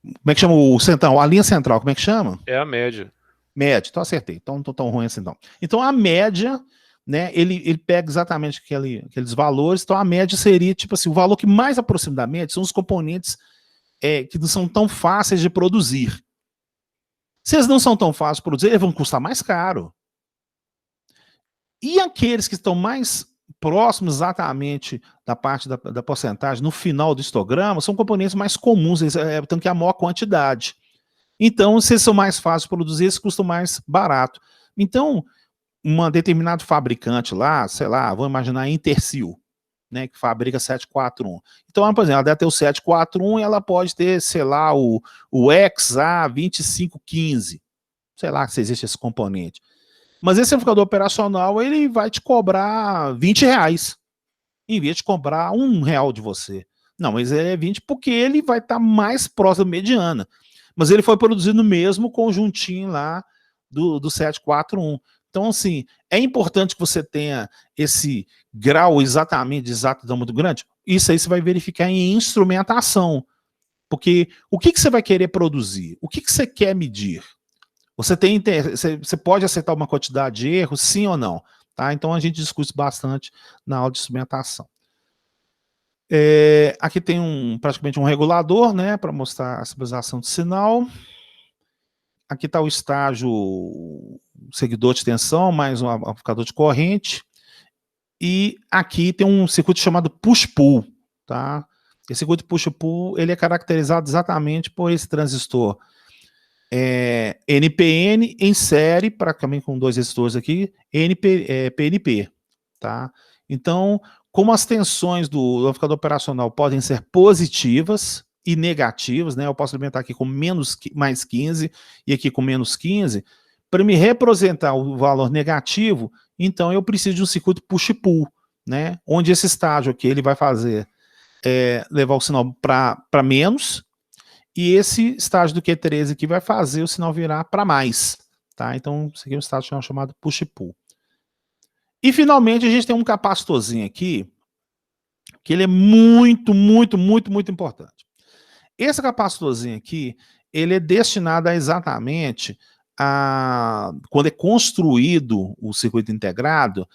Como é que chama o central? A linha central, como é que chama? É a média. Média, então acertei. Então não tô tão ruim assim, não. Então a média, né, ele pega exatamente aqueles valores, então a média seria, tipo assim, o valor que mais aproxima da média são os componentes que não são tão fáceis de produzir. Se eles não são tão fáceis de produzir, eles vão custar mais caro. E aqueles que estão mais próximos exatamente da parte da porcentagem, no final do histograma, são componentes mais comuns, eles têm que a maior quantidade. Então, se eles são mais fáceis de produzir, eles custam mais barato. Então, um determinado fabricante lá, sei lá, vou imaginar a Intersil, né, que fabrica 741. Então, por exemplo, ela deve ter o 741 e ela pode ter, sei lá, o XA2515. Sei lá se existe esse componente. Mas esse amplificador operacional, ele vai te cobrar R$20, em vez de cobrar R$1 de você. Não, mas ele é 20 porque ele vai estar mais próximo da mediana. Mas ele foi produzido no mesmo conjuntinho lá do 741. Então, assim, é importante que você tenha esse grau exatamente de exatidão muito grande. Isso aí você vai verificar em instrumentação. Porque o que você vai querer produzir? O que você quer medir? Você pode aceitar uma quantidade de erros, sim ou não? Tá? Então a gente discute bastante na aula de instrumentação. Aqui tem praticamente um regulador, né, para mostrar a estabilização de sinal. Aqui está o estágio seguidor de tensão, mais um amplificador de corrente. E aqui tem um circuito chamado push-pull. Tá? Esse circuito push-pull ele é caracterizado exatamente por esse transistor NPN em série, praticamente com dois resistores aqui, PNP. Tá? Então, como as tensões do amplificador operacional podem ser positivas e negativas, né? Eu posso alimentar aqui com mais 15 e aqui com menos 15. Para me representar o valor negativo, então eu preciso de um circuito push-pull, né? Onde esse estágio aqui ele vai fazer levar o sinal para menos, e esse estágio do Q13 aqui vai fazer o sinal virar para mais, tá? Então, isso aqui é um estágio chamado push-pull. E, finalmente, a gente tem um capacitorzinho aqui, que ele é muito, muito, muito, muito importante. Esse capacitorzinho aqui, ele é destinado a exatamente quando é construído o circuito integrado,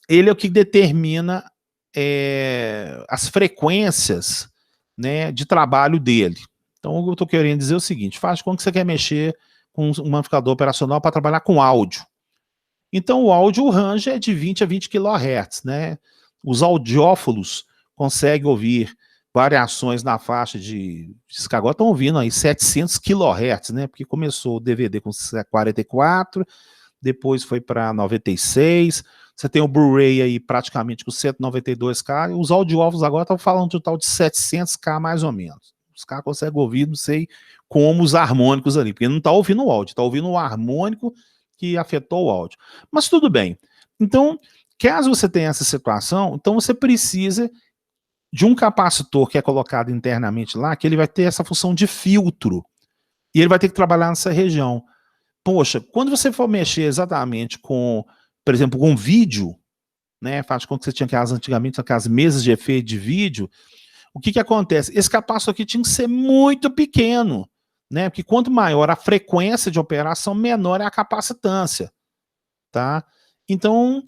ele é o que determina as frequências, né, de trabalho dele. Então, o que eu estou querendo dizer é o seguinte: faz quando você quer mexer com um amplificador operacional para trabalhar com áudio. Então, o áudio, o range é de 20 a 20 kHz, né? Os audiófilos conseguem ouvir variações na faixa de agora estão ouvindo aí 700 kHz, né? Porque começou o DVD com 44, depois foi para 96, você tem o Blu-ray aí praticamente com 192K, e os audiófilos agora estão falando um total de 700K mais ou menos. Os caras conseguem ouvir, não sei como, os harmônicos ali, porque não está ouvindo o áudio, está ouvindo o harmônico que afetou o áudio. Mas tudo bem. Então, caso você tenha essa situação, então você precisa de um capacitor que é colocado internamente lá, que ele vai ter essa função de filtro, e ele vai ter que trabalhar nessa região. Poxa, quando você for mexer exatamente com, por exemplo, com vídeo, né, faz com que você tinha antigamente aquelas mesas de efeito de vídeo, o que acontece? Esse capacitor aqui tinha que ser muito pequeno, né, porque quanto maior a frequência de operação, menor é a capacitância, tá? Então,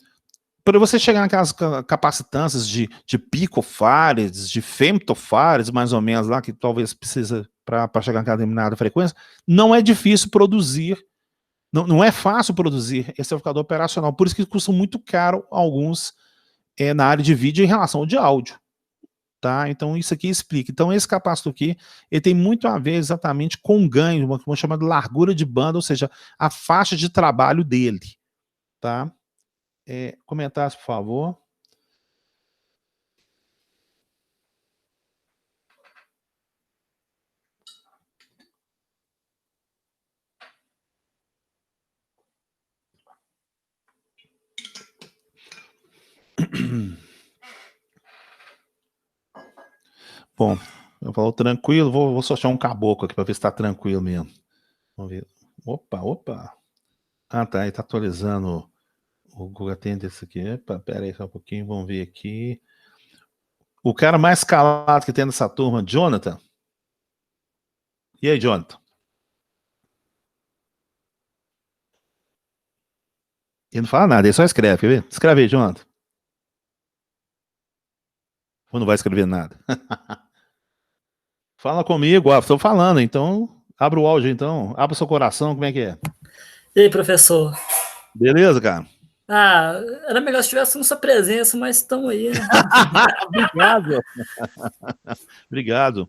para você chegar naquelas capacitâncias de picofarads, de femtofarads, mais ou menos, lá, que talvez precisa para chegar naquela determinada frequência, não é difícil produzir, não é fácil produzir esse amplificador operacional, por isso que custa muito caro alguns na área de vídeo em relação ao de áudio. Tá? Então isso aqui explica. Então esse capacitor aqui, ele tem muito a ver exatamente com ganho, uma chamada largura de banda, ou seja, a faixa de trabalho dele. Tá? Comentários, por favor. Bom, eu falo tranquilo, vou só achar um caboclo aqui para ver se está tranquilo mesmo. Vamos ver. Opa. Ah, tá, ele tá atualizando o Google Attendance aqui. Epa, pera aí só um pouquinho, vamos ver aqui. O cara mais calado que tem nessa turma, Jonathan. E aí, Jonathan? Ele não fala nada, ele só escreve, quer ver? Escreve aí, Jonathan. Ou não vai escrever nada? Fala comigo, estou falando, então abre o áudio, então. Abre o seu coração, como é que é? E aí, professor? Beleza, cara? Era melhor se tivesse na sua presença, mas estamos aí, né? Obrigado. Obrigado.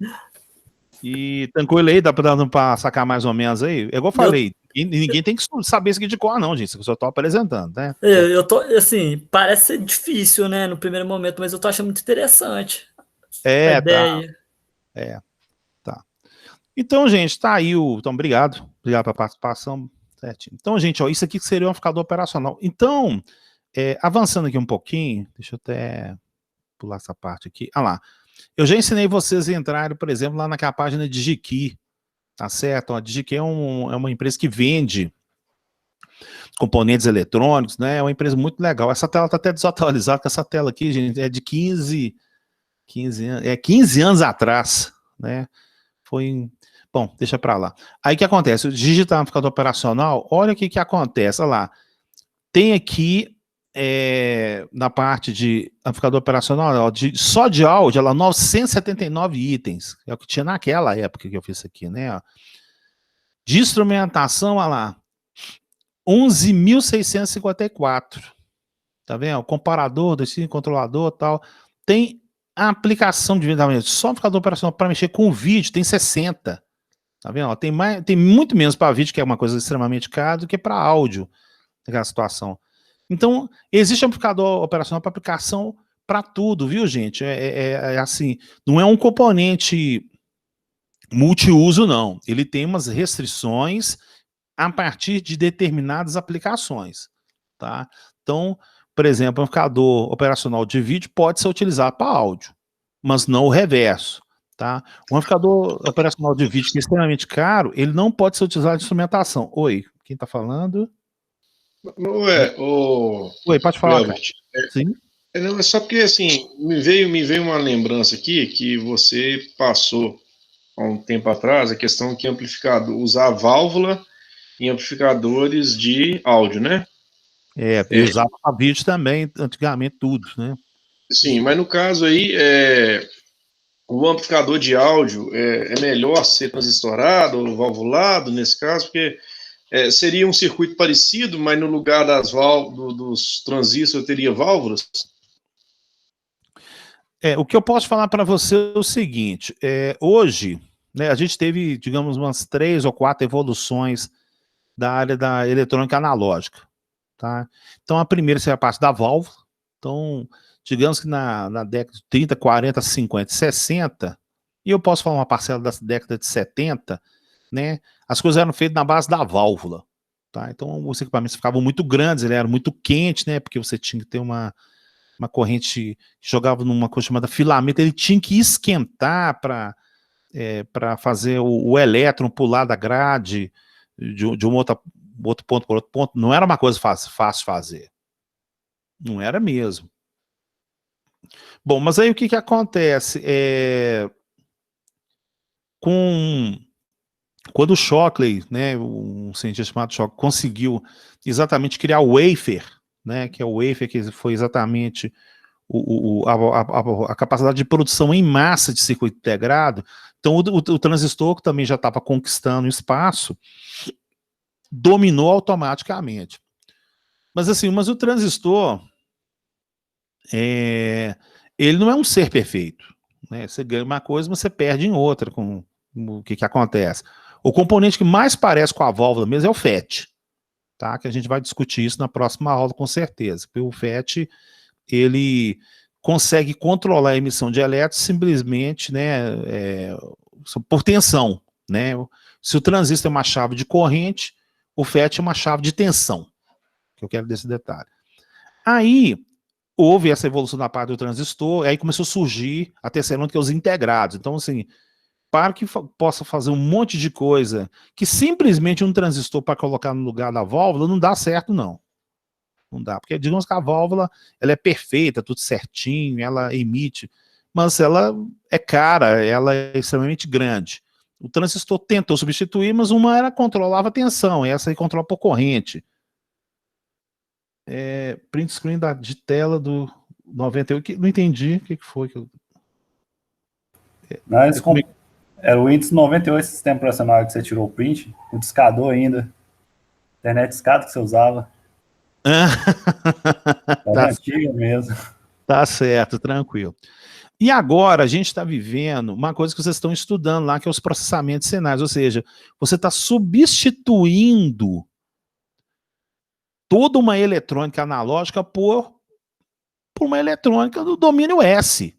E tranquilo aí, dá para sacar mais ou menos aí? É igual eu falei, ninguém tem que saber isso aqui de cor, não, gente. Eu só estou apresentando, né? Eu tô, assim, parece ser difícil, né, no primeiro momento, mas eu tô achando muito interessante a ideia. Tá. Então, gente, tá aí Então, obrigado pela participação. Certinho. Então, gente, ó, isso aqui seria um amplificador operacional. Então, avançando aqui um pouquinho, deixa eu até pular essa parte aqui. Ah lá. Eu já ensinei vocês a entrarem, por exemplo, lá naquela página de DigiKey, tá certo? A DigiKey é uma empresa que vende componentes eletrônicos, né? É uma empresa muito legal. Essa tela tá até desatualizada, porque essa tela aqui, gente, é de 15 anos atrás, né? Bom, deixa pra lá. Aí o que acontece? O digitar amplificador operacional, olha o que acontece, olha lá. Tem aqui, na parte de amplificador operacional, ó, só de áudio, ela 979 itens. É o que tinha naquela época que eu fiz isso aqui, né? Ó. De instrumentação, olha lá. 11.654. Tá vendo? Comparador, controlador e tal. Tem a aplicação de só amplificador operacional para mexer com vídeo, tem 60. Tá vendo? Tem muito menos para vídeo, que é uma coisa extremamente cara, do que para áudio, naquela situação. Então, existe amplificador operacional para aplicação para tudo, viu, gente? Assim, não é um componente multiuso, não. Ele tem umas restrições a partir de determinadas aplicações, tá? Então, por exemplo, o amplificador operacional de vídeo pode ser utilizado para áudio, mas não o reverso, tá? O amplificador operacional de vídeo, que é extremamente caro, ele não pode ser utilizado de instrumentação. Oi, quem está falando? Oi, pode falar, cara. Sim? Não, é só porque, assim, me veio uma lembrança aqui que você passou há um tempo atrás, a questão que amplificador, usar válvula em amplificadores de áudio, né? Eu usava para vídeo também, antigamente, tudo, né? Sim, mas no caso aí, o amplificador de áudio é melhor ser transistorado ou valvulado, nesse caso, porque seria um circuito parecido, mas no lugar dos transistores teria válvulas? O que eu posso falar para você é o seguinte, hoje, né, a gente teve, digamos, umas 3 ou 4 evoluções da área da eletrônica analógica, tá? Então, a primeira seria a parte da válvula. Então, digamos que na década de 30, 40, 50, 60, e eu posso falar uma parcela da década de 70, né, as coisas eram feitas na base da válvula, tá? Então, os equipamentos ficavam muito grandes, ele era muito quente, né, porque você tinha que ter uma corrente que jogava numa coisa chamada filamento, ele tinha que esquentar para fazer o elétron pular da grade de um outro ponto para outro ponto. Não era uma coisa fácil fazer. Não era mesmo. Bom, mas aí o que acontece? Quando o Shockley, né, um cientista chamado Shockley, conseguiu exatamente criar o wafer, né, que é o wafer que foi exatamente a capacidade de produção em massa de circuito integrado. Então o transistor, que também já estava conquistando espaço, dominou automaticamente. Mas assim, o transistor, ele não é um ser perfeito, né? Você ganha uma coisa, mas você perde em outra. Com o que acontece? O componente que mais parece com a válvula mesmo é o FET, tá? Que a gente vai discutir isso na próxima aula, com certeza. Porque o FET, ele consegue controlar a emissão de elétrons simplesmente, né, por tensão, né? Se o transistor é uma chave de corrente, o FET é uma chave de tensão, que eu quero desse detalhe. Aí houve essa evolução da parte do transistor, aí começou a surgir a terceira onda, que é os integrados. Então, assim, para que possa fazer um monte de coisa que simplesmente um transistor para colocar no lugar da válvula não dá certo, não. Não dá, porque digamos que a válvula, ela é perfeita, tudo certinho, ela emite, mas ela é cara, ela é extremamente grande. O transistor tentou substituir, mas uma controlava a tensão, e essa aí controla por corrente. Print screen de tela do 98, não entendi o que foi. Era o Windows 98 sistema operacional que você tirou o print, o discador ainda, internet discado que você usava. Tá antiga mesmo. Tá certo, tranquilo. E agora a gente está vivendo uma coisa que vocês estão estudando lá, que é os processamentos de sinais, ou seja, você está substituindo toda uma eletrônica analógica por uma eletrônica do domínio S.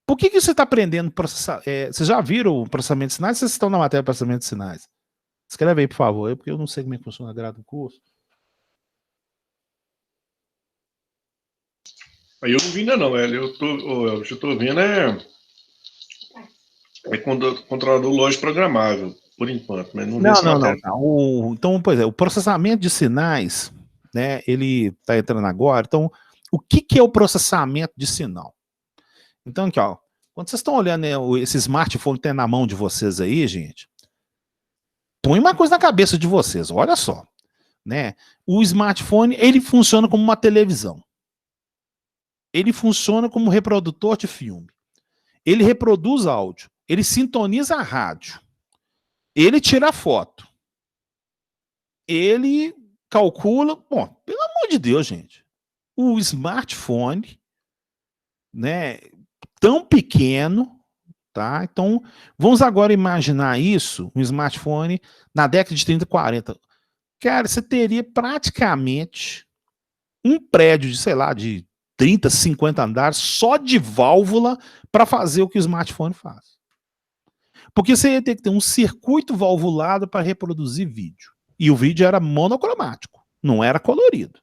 Por que você está aprendendo processar? Vocês já viram o processamento de sinais? Vocês estão na matéria de processamento de sinais? Escreve aí, por favor, porque eu não sei como é que funciona a grade do curso. Aí eu não vi ainda não, eu tô vendo controlador lógico programável, por enquanto, mas não. Então, pois o processamento de sinais, né, ele está entrando agora. Então, o que é o processamento de sinal? Então, aqui, ó, quando vocês estão olhando, né, esse smartphone que tem na mão de vocês aí, gente, põe uma coisa na cabeça de vocês, olha só, né? O smartphone, ele funciona como uma televisão. Ele funciona como reprodutor de filme. Ele reproduz áudio. Ele sintoniza a rádio. Ele tira foto. Ele calcula... Bom, pelo amor de Deus, gente. O smartphone, né, tão pequeno, tá? Então, vamos agora imaginar isso, um smartphone na década de 30, 40. Cara, você teria praticamente um prédio de, sei lá, de 30, 50 andares só de válvula para fazer o que o smartphone faz. Porque você ia ter que ter um circuito valvulado para reproduzir vídeo. E o vídeo era monocromático, não era colorido.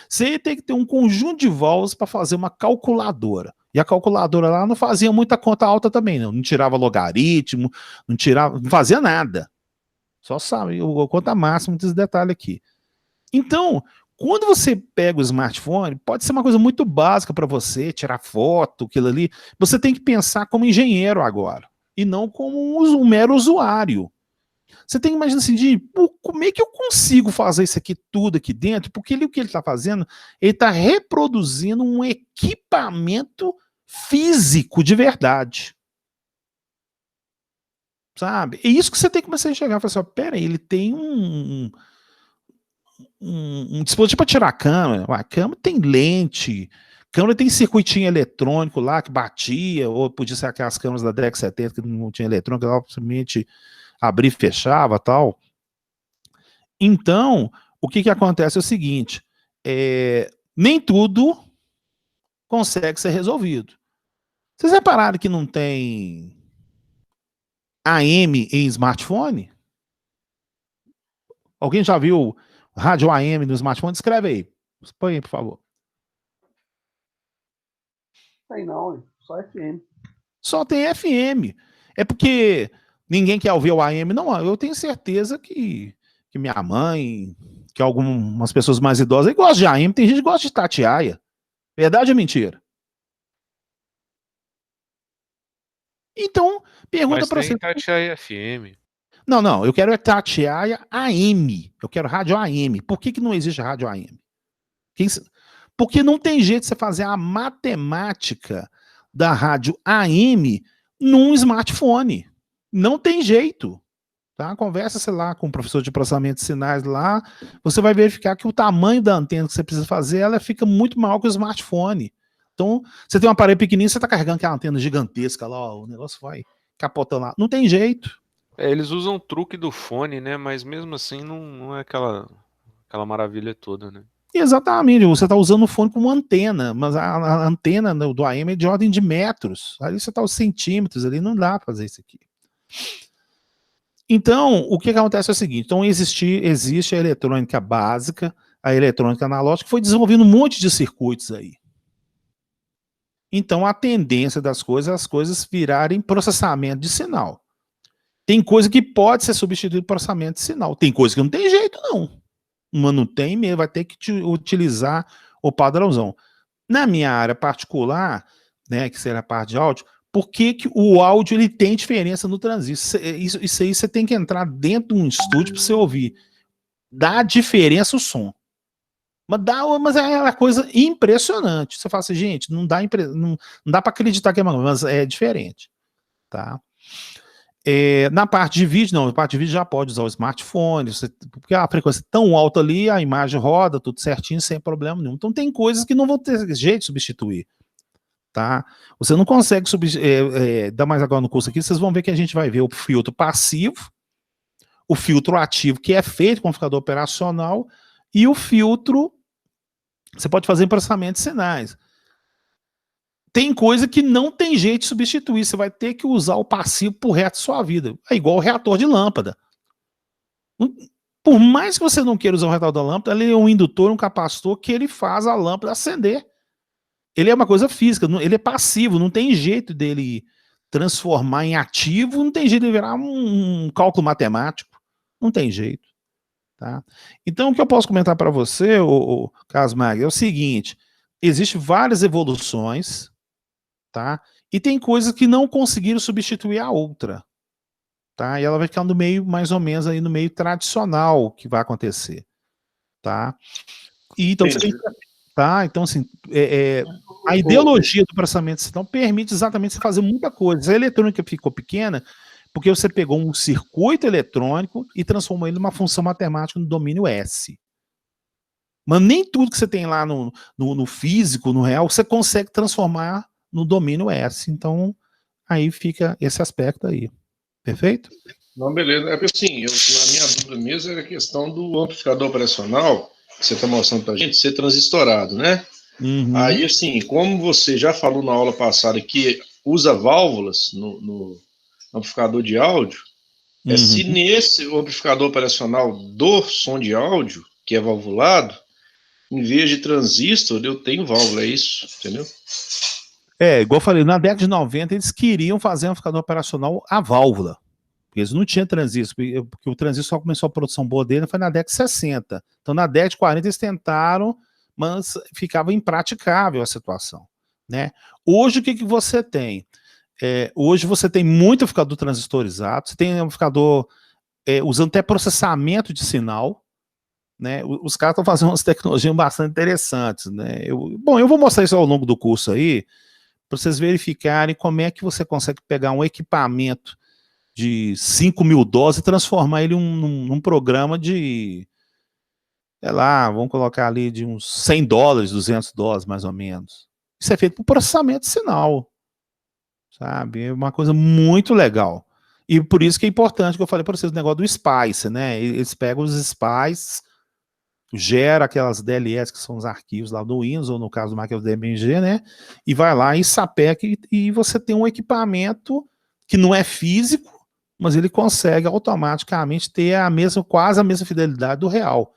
Você ia ter que ter um conjunto de válvulas para fazer uma calculadora. E a calculadora lá não fazia muita conta alta também, não tirava logaritmo, não fazia nada. Só sabe, eu conta máximo desse detalhe aqui. Então, quando você pega o smartphone, pode ser uma coisa muito básica para você, tirar foto, aquilo ali. Você tem que pensar como engenheiro agora, e não como um mero usuário. Você tem que imaginar assim, como é que eu consigo fazer isso aqui tudo aqui dentro? Porque o que ele está fazendo, ele está reproduzindo um equipamento físico de verdade. Sabe? É isso que você tem que começar a enxergar. Falar assim, peraí, ele tem um dispositivo para tirar a câmera. A câmera tem lente, a câmera tem circuitinho eletrônico lá que batia, ou podia ser aquelas câmeras da década de 70 que não tinha eletrônico, ela simplesmente abria e fechava tal. Então, o que acontece é o seguinte, nem tudo consegue ser resolvido. Vocês repararam que não tem AM em smartphone? Alguém já viu rádio AM no smartphone? Escreve aí. Põe aí, por favor. Tem não, só FM. Só tem FM. É porque ninguém quer ouvir o AM. Não, eu tenho certeza que minha mãe, que algumas pessoas mais idosas gostam de AM. Tem gente que gosta de Itatiaia. Verdade ou mentira? Então, pergunta para você. Mas tem Itatiaia FM. Não, eu quero Itatiaia AM. Eu quero rádio AM. Por que não existe rádio AM? Porque não tem jeito de você fazer a matemática da rádio AM num smartphone. Não tem jeito. Tá? Conversa, sei lá, com o professor de processamento de sinais lá, você vai verificar que o tamanho da antena que você precisa fazer, ela fica muito maior que o smartphone. Então, você tem um aparelho pequenininho, você está carregando aquela antena gigantesca lá, ó, o negócio vai capotando lá. Não tem jeito. Eles usam o truque do fone, né? Mas mesmo assim não é aquela maravilha toda, né? Exatamente, você está usando o fone como antena, mas a antena do AM é de ordem de metros. Ali você está aos centímetros, ali não dá para fazer isso aqui. Então, o que acontece é o seguinte, então existe a eletrônica básica, a eletrônica analógica, foi desenvolvendo um monte de circuitos aí. Então, a tendência das coisas é as coisas virarem processamento de sinal. Tem coisa que pode ser substituído por processamento de sinal. Tem coisa que não tem jeito, não. Mas não tem mesmo, vai ter que utilizar o padrãozão. Na minha área particular, né, que seria a parte de áudio, por que o áudio ele tem diferença no transistor? Isso aí você tem que entrar dentro de um estúdio para você ouvir. Dá diferença o som. Mas é uma coisa impressionante. Você fala assim, gente, não dá para acreditar que é uma, mas é diferente. Tá? Na parte de vídeo, não, na parte de vídeo já pode usar o smartphone, porque a frequência é tão alta ali, a imagem roda, tudo certinho, sem problema nenhum. Então tem coisas que não vão ter jeito de substituir. Tá? Você não consegue dar mais agora no curso aqui, vocês vão ver que a gente vai ver o filtro passivo, o filtro ativo, que é feito com o amplificador operacional, e o filtro, você pode fazer em processamento de sinais. Tem coisa que não tem jeito de substituir, você vai ter que usar o passivo pro resto da sua vida. É igual o reator de lâmpada. Por mais que você não queira usar o reator da lâmpada, ele é um indutor, um capacitor, que ele faz a lâmpada acender. Ele é uma coisa física, ele é passivo, não tem jeito dele transformar em ativo, não tem jeito de virar um cálculo matemático, não tem jeito. Tá? Então, o que eu posso comentar para você, o Carlos Magno, é o seguinte, existem várias evoluções, tá? E tem coisas que não conseguiram substituir a outra. Tá? E ela vai ficar no meio, mais ou menos, aí no meio tradicional que vai acontecer. Tá? E, então, você tem que... Tá? Então, assim, a ideologia do processamento de sinal permite exatamente você fazer muita coisa. A eletrônica ficou pequena porque você pegou um circuito eletrônico e transformou ele numa função matemática no domínio S. Mas nem tudo que você tem lá no físico, no real, você consegue transformar no domínio S. Então, aí fica esse aspecto aí. Perfeito? Não, beleza. É porque, assim, a minha dúvida mesmo era a questão do amplificador operacional, que você está mostrando para a gente, ser transistorado, né? Aí, assim, como você já falou na aula passada que usa válvulas no amplificador de áudio, se nesse amplificador operacional do som de áudio, que é valvulado, em vez de transistor, eu tenho válvula, é isso, entendeu? Igual eu falei, na década de 90 eles queriam fazer um amplificador operacional a válvula. Porque eles não tinham transistor, porque o transistor só começou a produção boa dele foi na década de 60. Então na década de 40 eles tentaram, mas ficava impraticável a situação, né? Hoje o que você tem? Hoje você tem muito amplificador transistorizado, você tem amplificador usando até processamento de sinal, né? Os caras estão fazendo umas tecnologias bastante interessantes, né? Eu vou mostrar isso ao longo do curso aí, para vocês verificarem como é que você consegue pegar um equipamento de 5 mil doses e transformar ele num programa de, sei lá, vamos colocar ali de uns $100, $200 mais ou menos. Isso é feito por processamento de sinal, sabe? É uma coisa muito legal. E por isso que é importante que eu falei para vocês o negócio do SPICE, né? Eles pegam os SPICE, gera aquelas DLS, que são os arquivos lá do Windows, ou no caso do Mac é o DMG, né? E vai lá e sapeca, e você tem um equipamento que não é físico, mas ele consegue automaticamente ter quase a mesma fidelidade do real.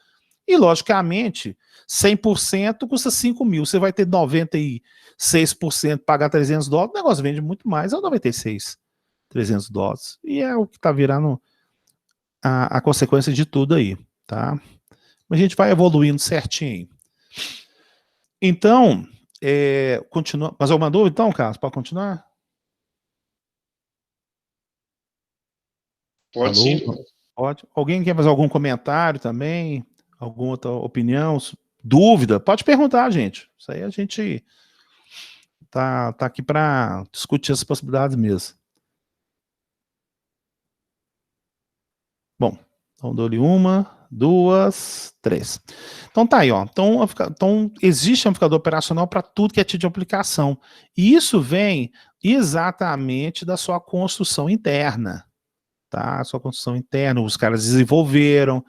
E, logicamente, 100% custa 5 mil. Você vai ter 96% pagar $300, o negócio vende muito mais, é o 96, $300. E é o que está virando a consequência de tudo aí, tá? A gente vai evoluindo certinho. Então, continua. Mais alguma dúvida, então, Carlos? Pode continuar? Pode sim. Pode. Alguém quer fazer algum comentário também? Alguma outra opinião? Dúvida? Pode perguntar, gente. Isso aí a gente tá aqui para discutir as possibilidades mesmo. Bom, então dou-lhe 1, 2, 3. Então tá aí, ó. Então existe amplificador operacional para tudo que é tipo de aplicação. E isso vem exatamente da sua construção interna, tá? A sua construção interna, os caras desenvolveram,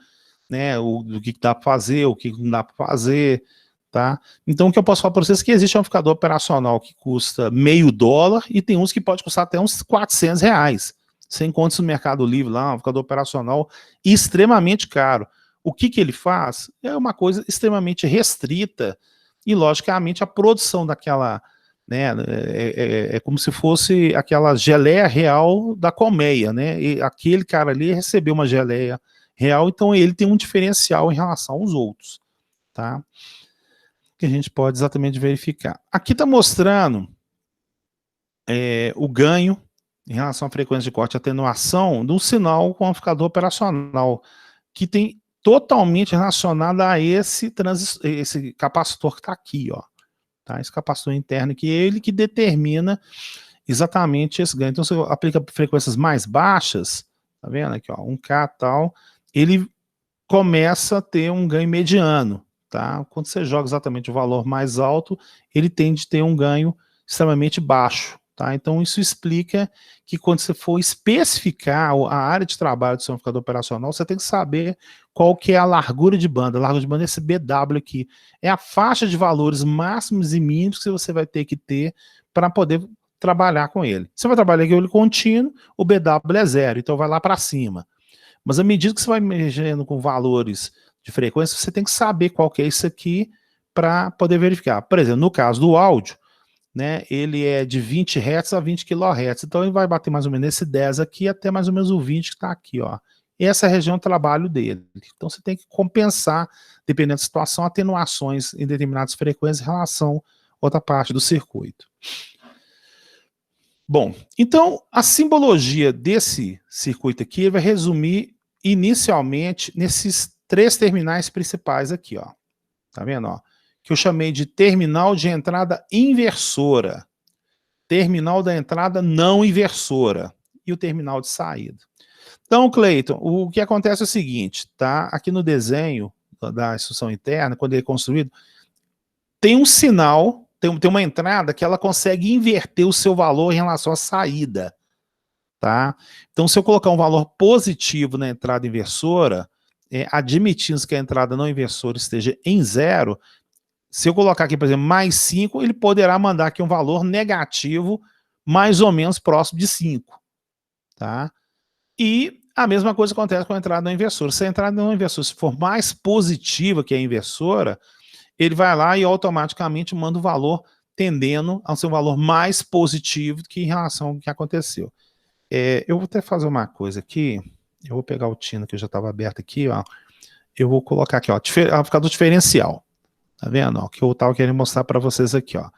né? Do que dá para fazer, o que não dá para fazer, tá? Então o que eu posso falar para vocês é que existe um amplificador operacional que custa $0,50 e tem uns que pode custar até uns R$400. Você encontra no Mercado Livre lá, um amplificador operacional extremamente caro. O que ele faz? É uma coisa extremamente restrita e, logicamente, a produção daquela, né, é como se fosse aquela geleia real da colmeia, né? E aquele cara ali recebeu uma geleia real, então ele tem um diferencial em relação aos outros, tá? Que a gente pode exatamente verificar. Aqui está mostrando o ganho em relação à frequência de corte e atenuação de um sinal com amplificador operacional, que tem totalmente relacionado a esse capacitor que está aqui, ó. Tá? Esse capacitor interno aqui, ele que determina exatamente esse ganho. Então, se você aplica frequências mais baixas, tá vendo aqui, ó, 1K e tal, ele começa a ter um ganho mediano, tá? Quando você joga exatamente o valor mais alto, ele tende a ter um ganho extremamente baixo. Tá? Então isso explica que quando você for especificar a área de trabalho do seu amplificador operacional, você tem que saber qual que é a largura de banda. A largura de banda é esse BW aqui. É a faixa de valores máximos e mínimos que você vai ter que ter para poder trabalhar com ele. Você vai trabalhar com ele contínuo, o BW é 0, então vai lá para cima. Mas à medida que você vai mexendo com valores de frequência, você tem que saber qual que é isso aqui para poder verificar. Por exemplo, no caso do áudio, né, ele é de 20 Hz a 20 kHz, então ele vai bater mais ou menos esse 10 aqui até mais ou menos o 20 que está aqui, ó. Essa é a região de trabalho dele. Então você tem que compensar, dependendo da situação, atenuações em determinadas frequências em relação a outra parte do circuito. Bom, então a simbologia desse circuito aqui vai resumir inicialmente nesses 3 terminais principais aqui, ó. Tá vendo, ó? Que eu chamei de terminal de entrada inversora, terminal da entrada não inversora e o terminal de saída. Então, Cleiton, o que acontece é o seguinte, tá? Aqui no desenho da instrução interna, quando ele é construído, tem um sinal, tem uma entrada que ela consegue inverter o seu valor em relação à saída, tá? Então, se eu colocar um valor positivo na entrada inversora, admitindo que a entrada não inversora esteja em 0, Se eu colocar aqui, por exemplo, mais 5, ele poderá mandar aqui um valor negativo mais ou menos próximo de 5. Tá? E a mesma coisa acontece com a entrada da inversora. Se a entrada da inversora for mais positiva que a inversora, ele vai lá e automaticamente manda o valor tendendo a ser um valor mais positivo do que em relação ao que aconteceu. Eu vou até fazer uma coisa aqui. Eu vou pegar o tino que eu já estava aberto aqui, ó. Eu vou colocar aqui, ó, amplificador diferencial. Tá vendo? Ó, que eu estava querendo mostrar para vocês aqui, ó.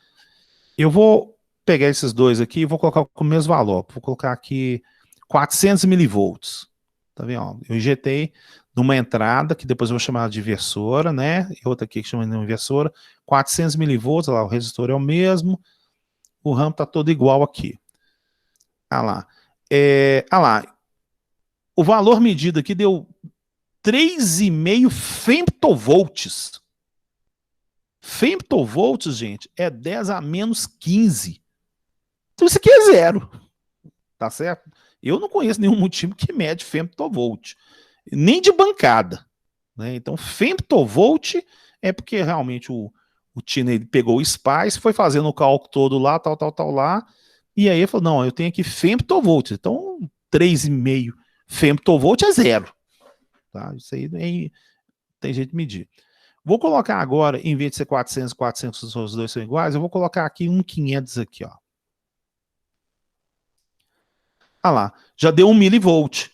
Eu vou pegar esses dois aqui e vou colocar com o mesmo valor. Vou colocar aqui 400 milivolts. Tá vendo? Ó, eu injetei numa entrada, que depois eu vou chamar de inversora, né? E outra aqui que chama de inversora. 400 milivolts, olha lá, o resistor é o mesmo. O ramp tá todo igual aqui. Ah lá. Ah lá. O valor medido aqui deu 3,5 femtovolts. Femtovolts, gente, é 10 a menos 15. Então isso aqui é zero. Tá certo? Eu não conheço nenhum motivo que mede femtovolt. Nem de bancada. Né? Então, femtovolt é porque realmente o Tino ele pegou o SPICE, foi fazendo o cálculo todo lá, tal lá, e aí ele falou, não, eu tenho aqui femtovolt. Então, 3,5 femtovolt é zero. Tá? Isso aí nem tem jeito de medir. Vou colocar agora, em vez de ser 400, os dois são iguais, eu vou colocar aqui um 500 aqui, ó. Ah lá, já deu 1 milivolt.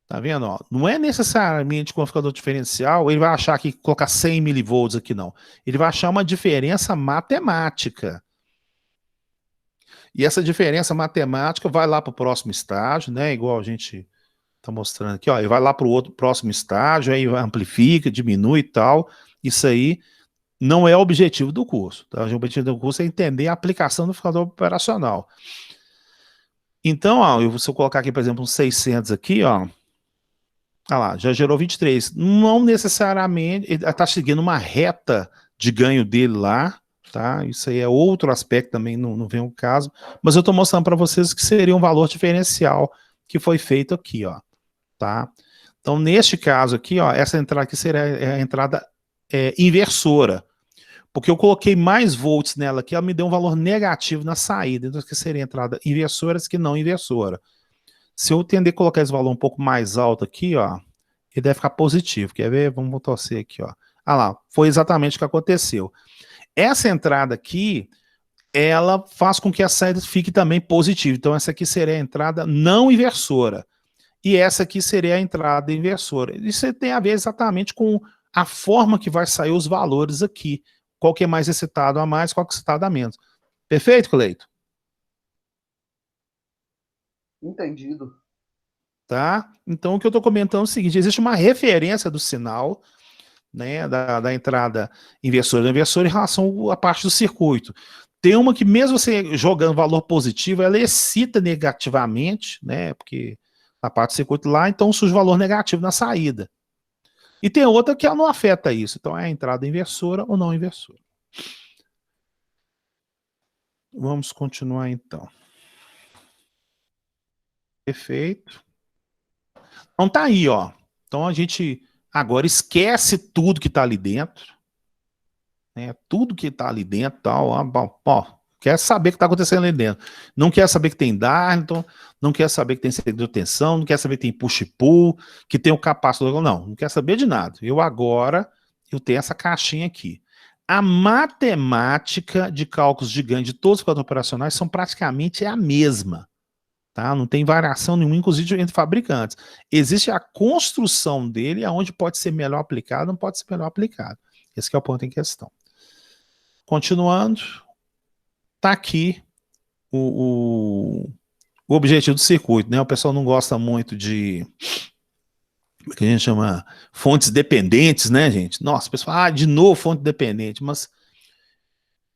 Tá vendo? Ó? Não é necessariamente com o amplificador diferencial, ele vai achar que colocar 100 milivolts aqui, não. Ele vai achar uma diferença matemática. E essa diferença matemática vai lá para o próximo estágio, né? Igual a gente está mostrando aqui, ó. Ele vai lá para o próximo estágio, aí amplifica, diminui e tal. Isso aí não é o objetivo do curso. Tá? O objetivo do curso é entender a aplicação do amplificador operacional. Então, ó, se eu colocar aqui, por exemplo, um 600 aqui, ó. Ah lá, já gerou 23. Não necessariamente, ele está seguindo uma reta de ganho dele lá, tá? Isso aí é outro aspecto também, não vem o caso. Mas eu estou mostrando para vocês que seria um valor diferencial que foi feito aqui, ó, tá? Então, neste caso aqui, ó, essa entrada aqui seria a entrada inversora. Porque eu coloquei mais volts nela aqui, ela me deu um valor negativo na saída. Então, que seria a entrada inversora, que não inversora. Se eu tender a colocar esse valor um pouco mais alto aqui, ó, ele deve ficar positivo. Quer ver? Vamos torcer aqui, ó. Ah lá, foi exatamente o que aconteceu. Essa entrada aqui, ela faz com que a saída fique também positiva. Então essa aqui seria a entrada não inversora. E essa aqui seria a entrada inversora. Isso tem a ver exatamente com a forma que vai sair os valores aqui. Qual que é mais excitado a mais, qual que é excitado a menos. Perfeito, Cleito? Entendido. Tá? Então o que eu estou comentando é o seguinte, existe uma referência do sinal, né, da entrada inversora em relação à parte do circuito. Tem uma que mesmo você jogando valor positivo, ela excita negativamente, né, porque a parte do circuito lá, então surge valor negativo na saída. E tem outra que ela não afeta isso, então é a entrada inversora ou não inversora. Vamos continuar então. Perfeito. Então tá aí, ó. Então a gente agora esquece tudo que tá ali dentro, né? Tudo que tá ali dentro, tal, ó, quer saber o que tá acontecendo ali dentro. Não quer saber que tem Darlington, não quer saber que tem segredo de tensão, não quer saber que tem push pull, que tem o capacitor, não quer saber de nada. Eu tenho essa caixinha aqui. A matemática de cálculos de ganho de todos os cálculos operacionais são praticamente a mesma. Tá? Não tem variação nenhuma, inclusive entre fabricantes. Existe a construção dele, aonde pode ser melhor aplicado, não pode ser melhor aplicado. Esse que é o ponto em questão. Continuando, tá aqui o objetivo do circuito, né? O pessoal não gosta muito de, como é que a gente chama, fontes dependentes, né, gente? Nossa, o pessoal fala, de novo fonte dependente, mas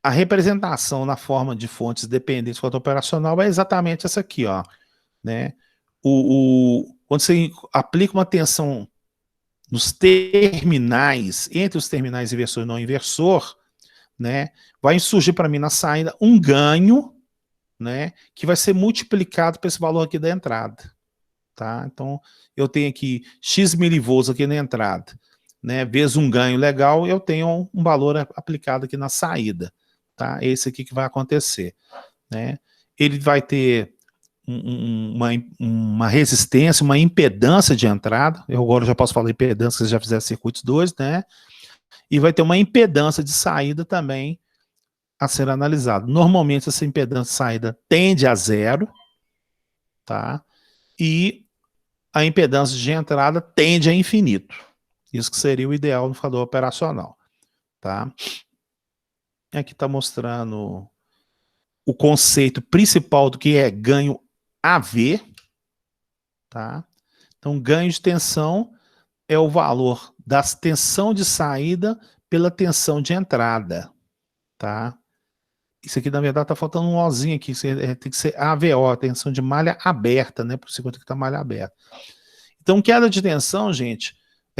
a representação na forma de fontes dependentes do operacional é exatamente essa aqui, ó, né? Quando você aplica uma tensão nos terminais, entre os terminais inversor e não inversor, né, vai surgir para mim na saída um ganho, né, que vai ser multiplicado por esse valor aqui da entrada, tá? Então, eu tenho aqui X milivolts aqui na entrada. né, vezes um ganho legal, eu tenho um valor aplicado aqui na saída, tá? Esse aqui que vai acontecer, né? Ele vai ter uma resistência, uma impedância de entrada, eu agora já posso falar impedância, se você já fizer circuitos 2, né? E vai ter uma impedância de saída também a ser analisado. Normalmente essa impedância de saída tende a 0, tá? E a impedância de entrada tende a infinito. Isso que seria o ideal no amplificador operacional, tá? Aqui está mostrando o conceito principal do que é ganho AV, tá? Então, ganho de tensão é o valor da tensão de saída pela tensão de entrada, tá? Isso aqui, na verdade, tá faltando um Ozinho aqui, tem que ser AVO, tensão de malha aberta, né? Por isso que eu tenho que estar malha aberta. Então, queda de tensão, gente,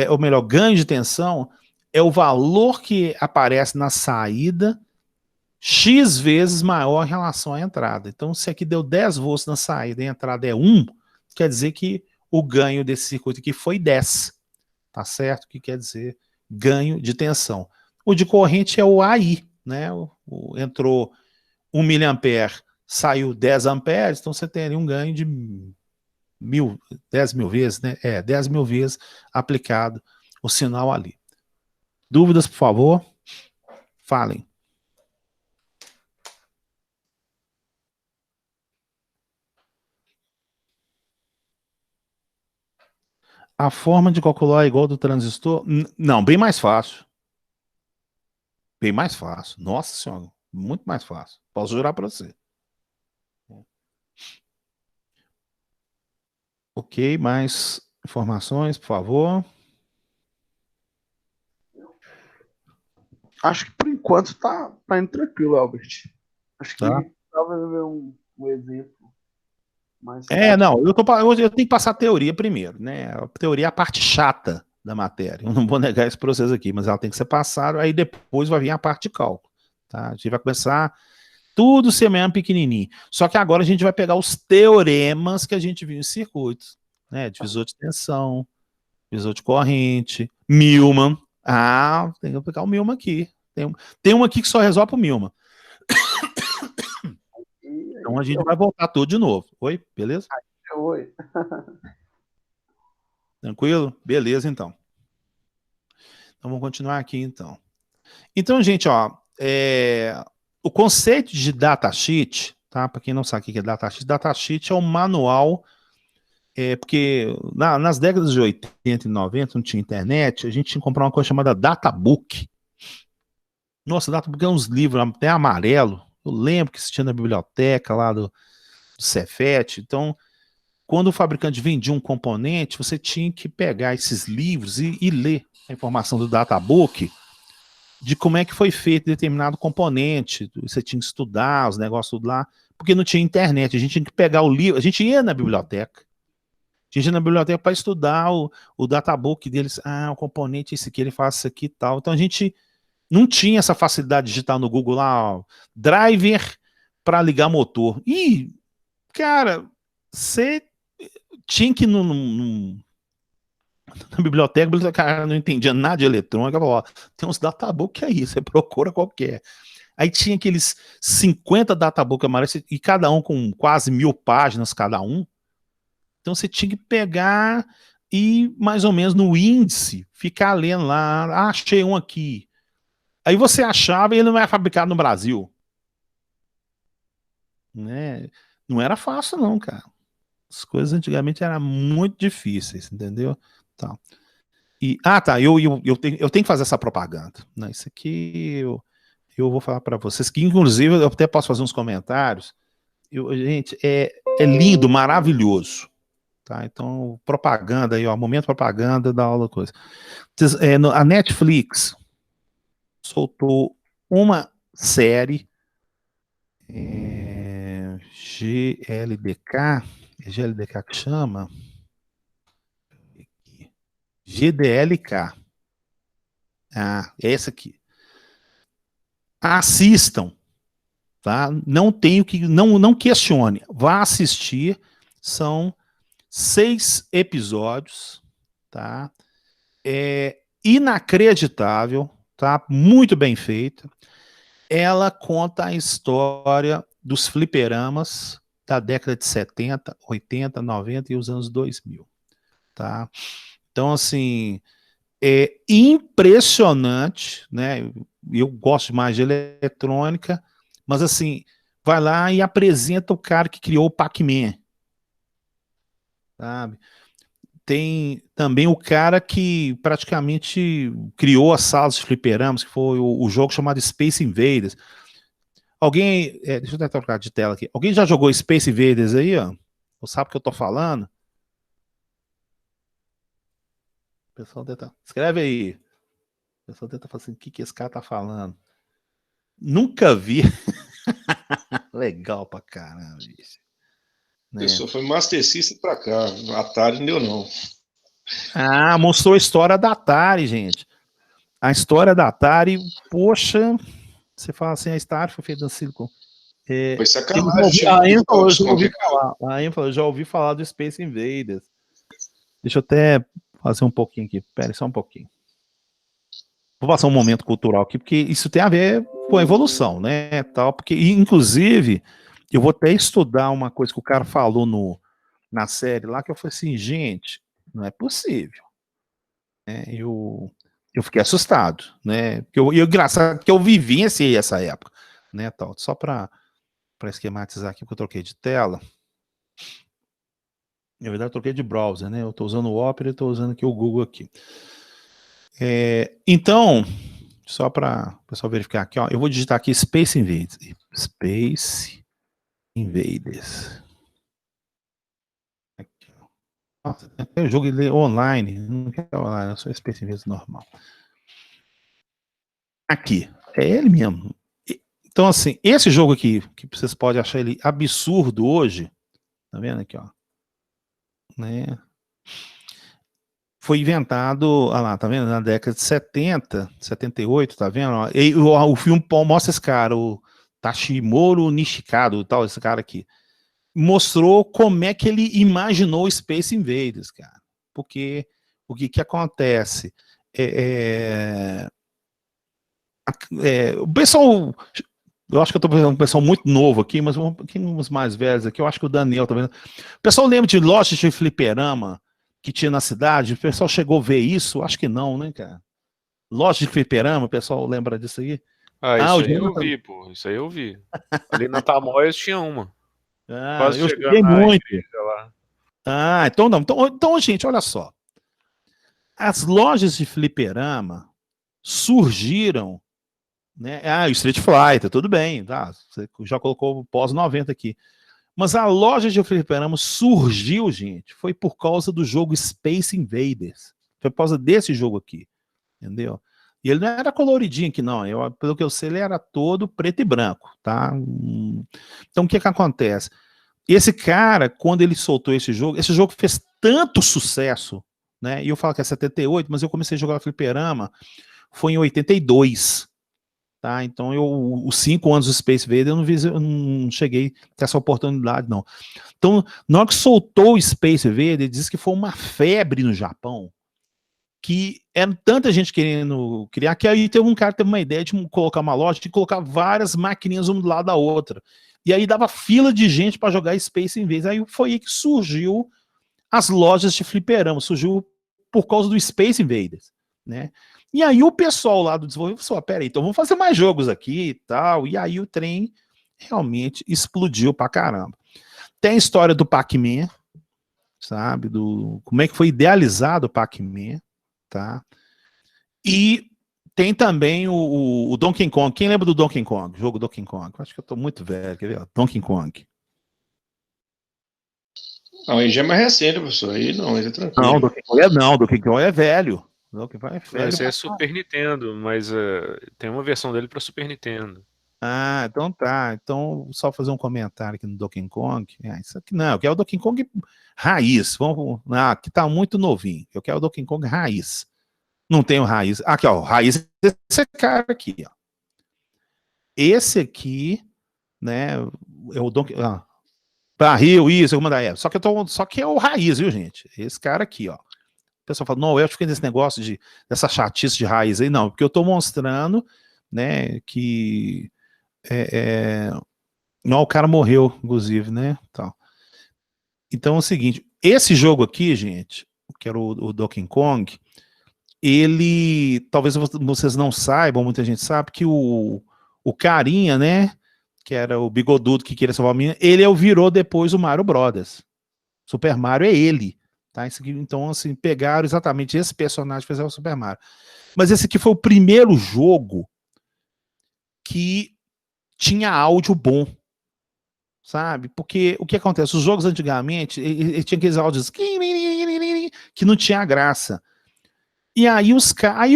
ou melhor, ganho de tensão, é o valor que aparece na saída X vezes maior em relação à entrada. Então, se aqui deu 10 volts na saída e a entrada é 1, quer dizer que o ganho desse circuito aqui foi 10. Tá certo? Que quer dizer ganho de tensão. O de corrente é o AI, né? Entrou 1 mA, saiu 10 amperes, então você teria um ganho de 10 mil vezes, né? 10 mil vezes aplicado o sinal ali. Dúvidas, por favor? Falem. A forma de calcular é igual do transistor? Não, bem mais fácil. Bem mais fácil. Nossa senhora, muito mais fácil. Posso jurar para você. Ok, mais informações, por favor. Acho que por enquanto tá indo tranquilo, Albert. Acho que Tá. talvez ver um exemplo. Mas Não, eu tenho que passar a teoria primeiro, né? A teoria é a parte chata da matéria. Eu não vou negar esse processo aqui, mas ela tem que ser passada, aí depois vai vir a parte de cálculo. Tá? A gente vai começar tudo semeando pequenininho. Só que agora a gente vai pegar os teoremas que a gente viu em circuitos, né? Divisor de tensão, divisor de corrente, Millman. Ah, tem que pegar o Millman aqui. Tem um aqui que só resolve o Millman. Então a gente vai voltar tudo de novo. Oi, beleza? Oi. Tranquilo? Beleza, então. Então vamos continuar aqui, então. Então, gente, ó, o conceito de datasheet, tá? Para quem não sabe o que é datasheet é um manual, porque nas décadas de 80 e 90 não tinha internet, a gente tinha que comprar uma coisa chamada databook. Nossa, databook é uns livros até amarelo. Eu lembro que existia na biblioteca lá do Cefet. Então, quando o fabricante vendia um componente, você tinha que pegar esses livros e ler a informação do databook de como é que foi feito determinado componente. Você tinha que estudar os negócios tudo lá, porque não tinha internet. A gente tinha que pegar o livro, a gente ia na biblioteca. A gente ia na biblioteca para estudar o databook deles. Ah, o componente esse aqui, ele faz isso aqui e tal. Então a gente não tinha essa facilidade digital no Google lá, ó, driver para ligar motor. E, cara, você tinha que ir na biblioteca, o cara não entendia nada de eletrônica, falou, ó, tem uns databook aí, você procura qualquer. Aí tinha aqueles 50 databook amarelos, e cada um com quase 1000 páginas cada um. Então você tinha que pegar e, mais ou menos no índice, ficar lendo lá, ah, achei um aqui. Aí você achava e ele não era fabricado no Brasil. Né? Não era fácil não, cara. As coisas antigamente eram muito difíceis, entendeu? Tá. Eu tenho que fazer essa propaganda. Né? Isso aqui eu vou falar para vocês, que inclusive eu até posso fazer uns comentários. Gente, é lindo, maravilhoso. Tá? Então, propaganda aí, ó, momento propaganda da aula coisa. A Netflix soltou uma série GLDK que chama GDLK. Ah, é essa aqui. Assistam, tá? Não tenho que não questione. Vá assistir. São 6 episódios, tá? inacreditável, tá? Muito bem feita. Ela conta a história dos fliperamas da década de 70, 80, 90 e os anos 2000, tá? Então, assim, é impressionante, né? Eu gosto mais de eletrônica, mas, assim, vai lá e apresenta o cara que criou o Pac-Man, sabe? Tem também o cara que praticamente criou as salas de fliperamas, que foi o jogo chamado Space Invaders. Alguém, deixa eu até trocar de tela aqui. Alguém já jogou Space Invaders aí, ó? Ou sabe o que eu tô falando? O pessoal tenta... Escreve aí. O pessoal tenta falar assim, o que esse cara tá falando? Nunca vi. Legal pra caramba, bicho. Né? Pessoa foi Master System pra cá. Atari não deu, não. Ah, mostrou a história da Atari, gente. A história da Atari, poxa... Você fala assim, a Atari foi feita no Silicon. Foi sacanagem. Eu já ouvi falar do Space Invaders. Deixa eu até fazer um pouquinho aqui. Pera só um pouquinho. Vou passar um momento cultural aqui, porque isso tem a ver com a evolução, né? Tal, porque, inclusive, eu vou até estudar uma coisa que o cara falou na série lá, que eu falei assim, gente, não é possível. Eu fiquei assustado, né? E engraçado que eu vivenciei essa época, né? Tal, só para esquematizar aqui, porque eu troquei de tela. Na verdade, eu troquei de browser, né? Eu estou usando o Opera e estou usando aqui o Google aqui. Então, só para o pessoal verificar aqui, ó, eu vou digitar aqui Space Invaders. Space Invaders. Aqui, ó. Nossa, eu jogo online, não quero online, é só Space Invaders normal. Aqui, é ele mesmo. Então, assim, esse jogo aqui, que vocês podem achar ele absurdo hoje, tá vendo aqui, ó, né? Foi inventado, olha lá, tá vendo? Na década de 70, 78, tá vendo? E o filme mostra esse cara, o Tashimoro Nishikado, tal, esse cara aqui. Mostrou como é que ele imaginou Space Invaders, cara. Porque o que acontece? O pessoal... Eu acho que eu estou vendo um pessoal muito novo aqui, mas uns mais velhos aqui, eu acho que o Daniel tá vendo. O pessoal lembra de lojas de fliperama que tinha na cidade? O pessoal chegou a ver isso? Acho que não, né, cara? Loja de fliperama, o pessoal lembra disso aí? Isso aí eu vi, pô. Isso aí eu vi. Ali na Tamoias tinha uma. Quase eu cheguei muito. Lá. Então não. Então, gente, olha só. As lojas de fliperama surgiram, né? O Street Fighter, tudo bem, tá? Você já colocou o pós-90 aqui. Mas a loja de fliperama surgiu, gente, foi por causa do jogo Space Invaders. Foi por causa desse jogo aqui, entendeu? E ele não era coloridinho aqui, não. Pelo que eu sei, ele era todo preto e branco, tá? Então, o que acontece? Esse cara, quando ele soltou esse jogo fez tanto sucesso, né? E eu falo que é 78, mas eu comecei a jogar fliperama foi em 82. Tá? Então, os 5 anos do Space Invaders, eu não cheguei a ter essa oportunidade, não. Então, na hora que soltou o Space Invaders, ele disse que foi uma febre no Japão, que era tanta gente querendo criar, que aí teve um cara que teve uma ideia de colocar uma loja, de colocar várias maquininhas uma do lado da outra. E aí dava fila de gente para jogar Space Invaders. Aí foi aí que surgiu as lojas de fliperama, surgiu por causa do Space Invaders, né? E aí o pessoal lá do desenvolvimento falou, peraí, então vamos fazer mais jogos aqui e tal. E aí o trem realmente explodiu pra caramba. Tem a história do Pac-Man, sabe? Como é que foi idealizado o Pac-Man, tá? E tem também o Donkey Kong. Quem lembra do Donkey Kong? O jogo Donkey Kong? Acho que eu tô muito velho, quer ver? Donkey Kong. Não, aí já é mais recente, professor. Aí não, aí é tranquilo. Não, Donkey Kong é velho. Esse é Super Nintendo, mas tem uma versão dele para Super Nintendo. Então tá. Então, só fazer um comentário aqui no Donkey Kong. Isso aqui não, eu quero o Donkey Kong raiz. Aqui tá muito novinho. Eu quero o Donkey Kong raiz. Não tem o raiz. Aqui, ó, o raiz desse cara aqui, ó. Esse aqui, né, é o Donkey... Barril, isso, alguma da época. Só que é o raiz, viu, gente? Esse cara aqui, ó. pessoal fala, não, eu fiquei nesse negócio dessa chatice de raiz aí, não, porque eu estou mostrando, né, que não, o cara morreu, inclusive, né, tal. Então é o seguinte, esse jogo aqui, gente, que era o Donkey Kong, ele, talvez vocês não saibam, muita gente sabe, que o carinha, né, que era o bigodudo que queria salvar a menina, ele virou depois o Mario Brothers. Super Mario é ele, tá? Então, assim, pegaram exatamente esse personagem e fizeram o Super Mario. Mas esse aqui foi o primeiro jogo que tinha áudio bom, sabe? Porque o que acontece? Os jogos antigamente, ele tinha aqueles áudios que não tinha graça. E aí os caras...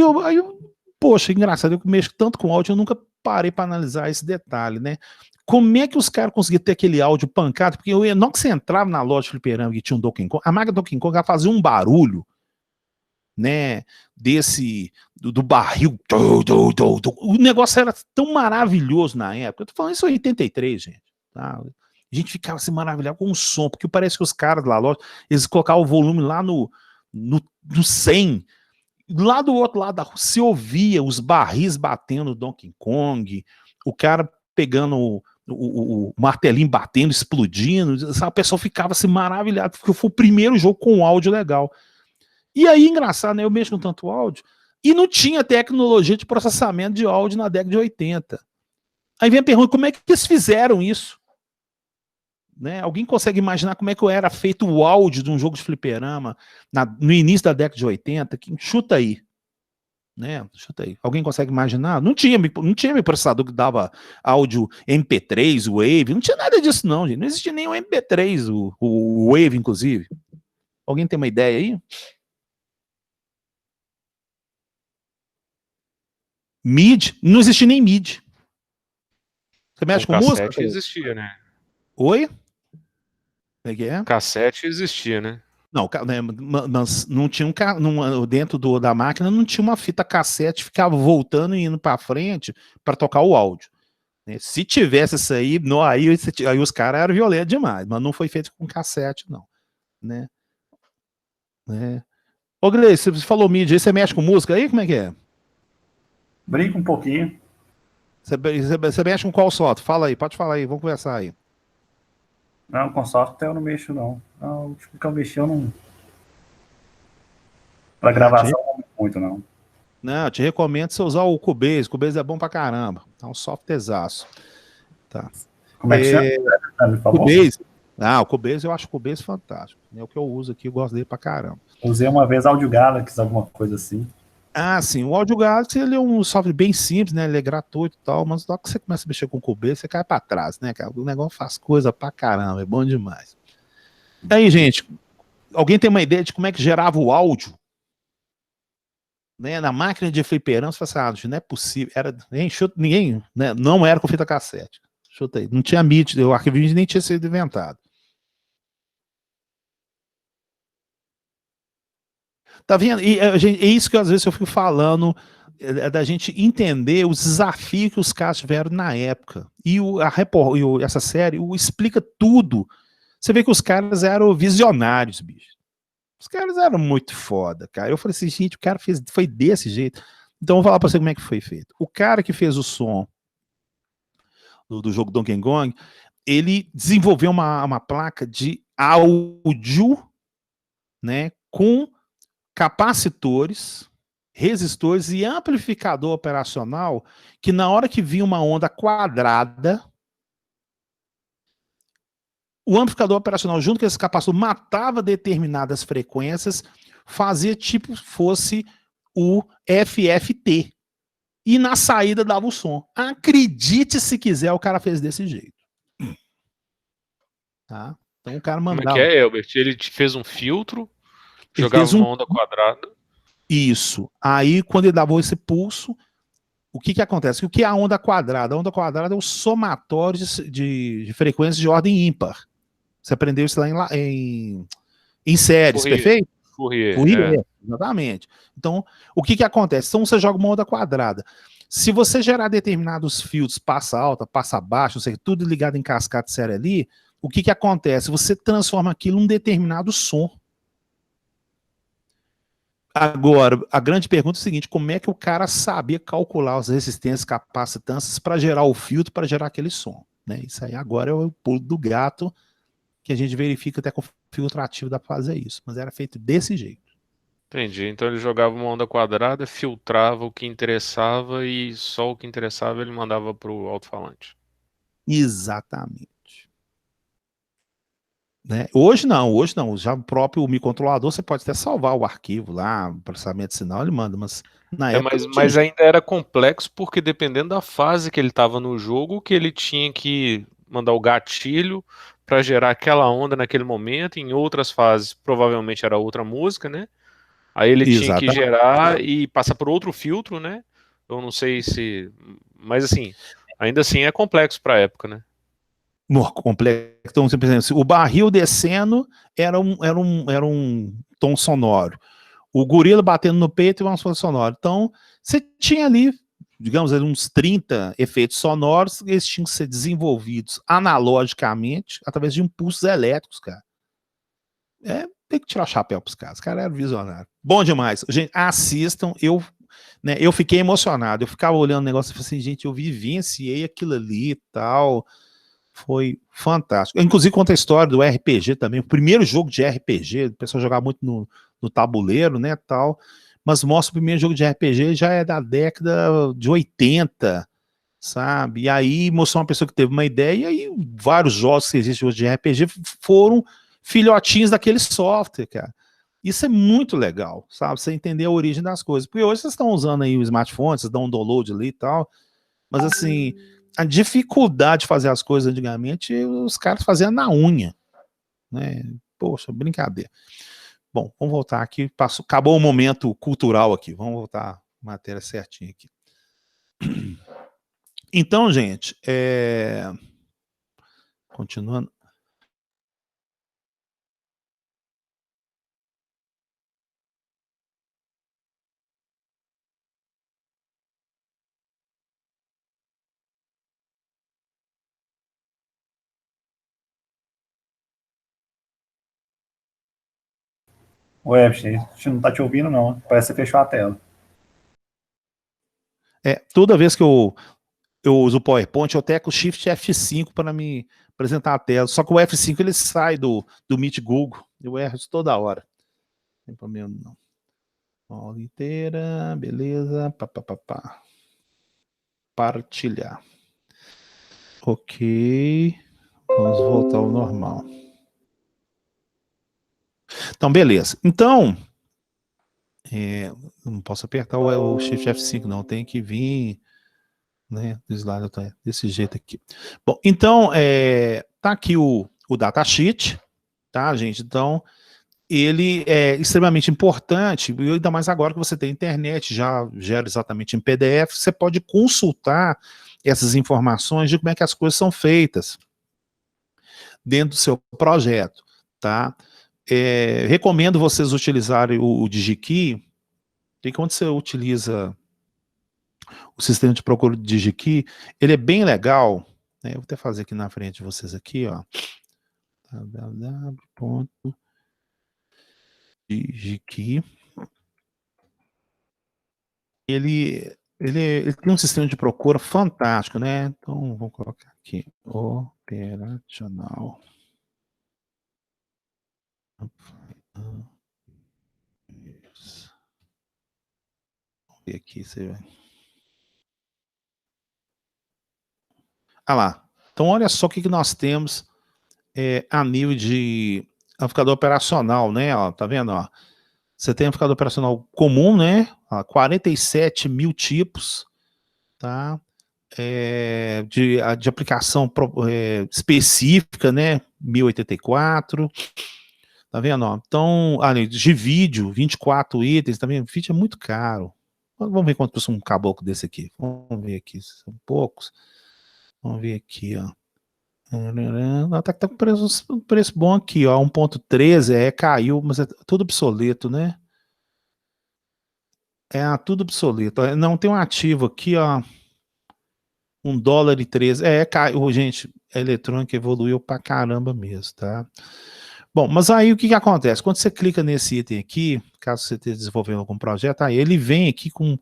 Poxa, engraçado, eu mexo tanto com áudio, eu nunca parei para analisar esse detalhe, né? Como é que os caras conseguiam ter aquele áudio pancado? Porque não que você entrava na loja de fliperama que tinha um Donkey Kong, a máquina do Donkey Kong fazia um barulho, né? Do barril. O negócio era tão maravilhoso na época. Eu tô falando isso em 83, gente. Tá? A gente ficava assim maravilhado com o som, porque parece que os caras da loja, eles colocavam o volume lá no 100. Lá do outro lado da rua, se ouvia os barris batendo no Donkey Kong, o cara pegando o martelinho batendo, explodindo, sabe? A pessoa ficava assim maravilhada, porque foi o primeiro jogo com áudio legal. E aí, engraçado, né? Eu mexo com tanto áudio, e não tinha tecnologia de processamento de áudio na década de 80. Aí vem a pergunta, como é que eles fizeram isso? Né? Alguém consegue imaginar como é que era feito o áudio de um jogo de fliperama no início da década de 80? Chuta aí. Né? Chuta aí. Alguém consegue imaginar? Não tinha processador que dava áudio MP3, Wave, não tinha nada disso não, gente. Não existia nem o MP3, o Wave, inclusive. Alguém tem uma ideia aí? MIDI? Não existia nem MIDI. Você mexe com música? Cassete existia, né? Oi? O que é? Cassete existia, né? Não, mas não tinha dentro da máquina não tinha uma fita cassete, ficava voltando e indo para frente para tocar o áudio. Né? Se tivesse isso aí, aí os caras eram violentos demais, mas não foi feito com cassete, não. Né? Ô, Gleice, você falou mídia, você mexe com música aí? Como é que é? Brinca um pouquinho. Você mexe com qual software? Fala aí, pode falar aí, vamos conversar aí. Não, com software eu não mexo, não. O último que eu mexi, eu não... Pra gravação, não muito, não. Não, eu te recomendo você usar o Cubase. O Cubase é bom pra caramba. É um softwarezaço. Tá. Como é que chama? Cubase. O Cubase, eu acho o Cubase fantástico. É o que eu uso aqui, eu gosto dele pra caramba. Usei uma vez Audio Galaxy, alguma coisa assim. Sim, o Audio Galaxy, ele é um software bem simples, né? Ele é gratuito e tal, mas logo que você começa a mexer com o Cubase, você cai pra trás, né, cara? O negócio faz coisa pra caramba, é bom demais. E aí, gente, alguém tem uma ideia de como é que gerava o áudio? Né, na máquina de fliperama, você fala assim, não é possível, ninguém, né, não era com fita cassete. Chuta aí, não tinha MIDI, o arquivo MIDI nem tinha sido inventado. Tá vendo? E é isso que às vezes eu fico falando, da gente entender os desafios que os caras tiveram na época. E essa série explica tudo. Você vê que os caras eram visionários, bicho. Os caras eram muito foda, cara. Eu falei assim, gente, o cara foi desse jeito. Então eu vou falar pra você como é que foi feito. O cara que fez o som do jogo Donkey Kong, ele desenvolveu uma placa de áudio, né, com capacitores, resistores e amplificador operacional, que na hora que vinha uma onda quadrada, o amplificador operacional junto com esse capacitor matava determinadas frequências, fazia tipo fosse o FFT. E na saída dava o som. Acredite se quiser, o cara fez desse jeito. Tá? Então o cara mandava. Como é que é, Elbert? Ele fez um filtro, jogava uma onda quadrada. Isso. Aí quando ele dava esse pulso, o que acontece? O que é a onda quadrada? A onda quadrada é o somatório de frequências de ordem ímpar. Você aprendeu isso lá em séries, Fourier. perfeito? Fourier, exatamente. Então, o que acontece? Então, você joga uma onda quadrada. Se você gerar determinados filtros, passa alta, passa baixa, não sei, tudo ligado em cascata série ali, o que acontece? Você transforma aquilo em um determinado som. Agora, a grande pergunta é o seguinte, como é que o cara sabia calcular as resistências, capacitâncias para gerar o filtro, para gerar aquele som? Né? Isso aí agora é o pulo do gato, que a gente verifica até com o filtrativo dá para fazer isso, mas era feito desse jeito. Entendi. Então ele jogava uma onda quadrada, filtrava o que interessava e só o que interessava ele mandava para o alto-falante. Exatamente. Né? Hoje não. Já o próprio microcontrolador, você pode até salvar o arquivo lá, o processamento de sinal, ele manda, mas na época mas ainda era complexo porque dependendo da fase que ele estava no jogo, que ele tinha que mandar o gatilho para gerar aquela onda naquele momento, em outras fases provavelmente era outra música, né? Aí ele tinha que gerar e passar por outro filtro, né? Eu não sei se... Mas assim, ainda assim é complexo para a época, né? Complexo. Então, o barril descendo era um tom sonoro. O gorila batendo no peito e uma som sonoro. Então, você tinha ali, digamos, uns 30 efeitos sonoros, eles tinham que ser desenvolvidos analogicamente através de impulsos elétricos, cara. Tem que tirar o chapéu pros caras. Os caras eram visionários. Bom demais. Gente, assistam. Eu fiquei emocionado. Eu ficava olhando o negócio e falei assim, gente, eu vivenciei aquilo ali e tal. Foi fantástico. Inclusive, conta a história do RPG também. O primeiro jogo de RPG, o pessoal jogava muito no tabuleiro, né, tal. Mas mostra o primeiro jogo de RPG já é da década de 80, sabe? E aí mostrou uma pessoa que teve uma ideia, e aí vários jogos que existem hoje de RPG foram filhotinhos daquele software, cara. Isso é muito legal, sabe? Você entender a origem das coisas. Porque hoje vocês estão usando aí o smartphone, vocês dão um download ali e tal, mas assim, a dificuldade de fazer as coisas antigamente, os caras faziam na unha, né? Poxa, brincadeira. Bom, vamos voltar aqui, acabou o momento cultural aqui, vamos voltar a matéria certinha aqui. Então, gente, continuando. Oi, Epstein, a gente não tá te ouvindo, não. Parece que você fechou a tela. Toda vez que eu uso o PowerPoint, eu teco o Shift F5 para me apresentar a tela. Só que o F5 ele sai do Meet Google. Eu erro isso toda hora. Não tem problema, não. Aula inteira, beleza. Partilhar. Ok. Vamos voltar ao normal. Então, beleza. Então, não posso apertar o Shift F5, não. Tem que vir, né? Do slide desse jeito aqui. Bom, então, tá aqui o datasheet, tá, gente? Então, ele é extremamente importante, e ainda mais agora que você tem internet, já gera exatamente em PDF, você pode consultar essas informações de como é que as coisas são feitas dentro do seu projeto, tá? Recomendo vocês utilizarem o DigiKey, porque quando você utiliza o sistema de procura do DigiKey, ele é bem legal, né? Eu vou até fazer aqui na frente de vocês aqui, ó. www.DigiKey. Ele tem um sistema de procura fantástico, né? Então, vou colocar aqui, operacional. Vamos ver aqui, você vai. Ah lá. Então, olha só o que nós temos a nível de amplificador operacional, né? Ó, tá vendo? Ó? Você tem amplificador operacional comum, né? Ó, 47 mil tipos, tá? De aplicação específica, né? 1084. Tá vendo? Ó? Então, de vídeo, 24 itens, tá vendo? Vídeo é muito caro. Vamos ver quanto custa um caboclo desse aqui. Vamos ver aqui, são poucos. Vamos ver aqui, ó. Tá com preço bom aqui, ó. 1.13 caiu, mas é tudo obsoleto, né? Tudo obsoleto. Não, tem um ativo aqui, ó. $1,13. Caiu, gente. A eletrônica evoluiu pra caramba mesmo, tá? Bom, mas aí o que que acontece? Quando você clica nesse item aqui, caso você esteja desenvolvendo algum projeto, aí ele vem aqui com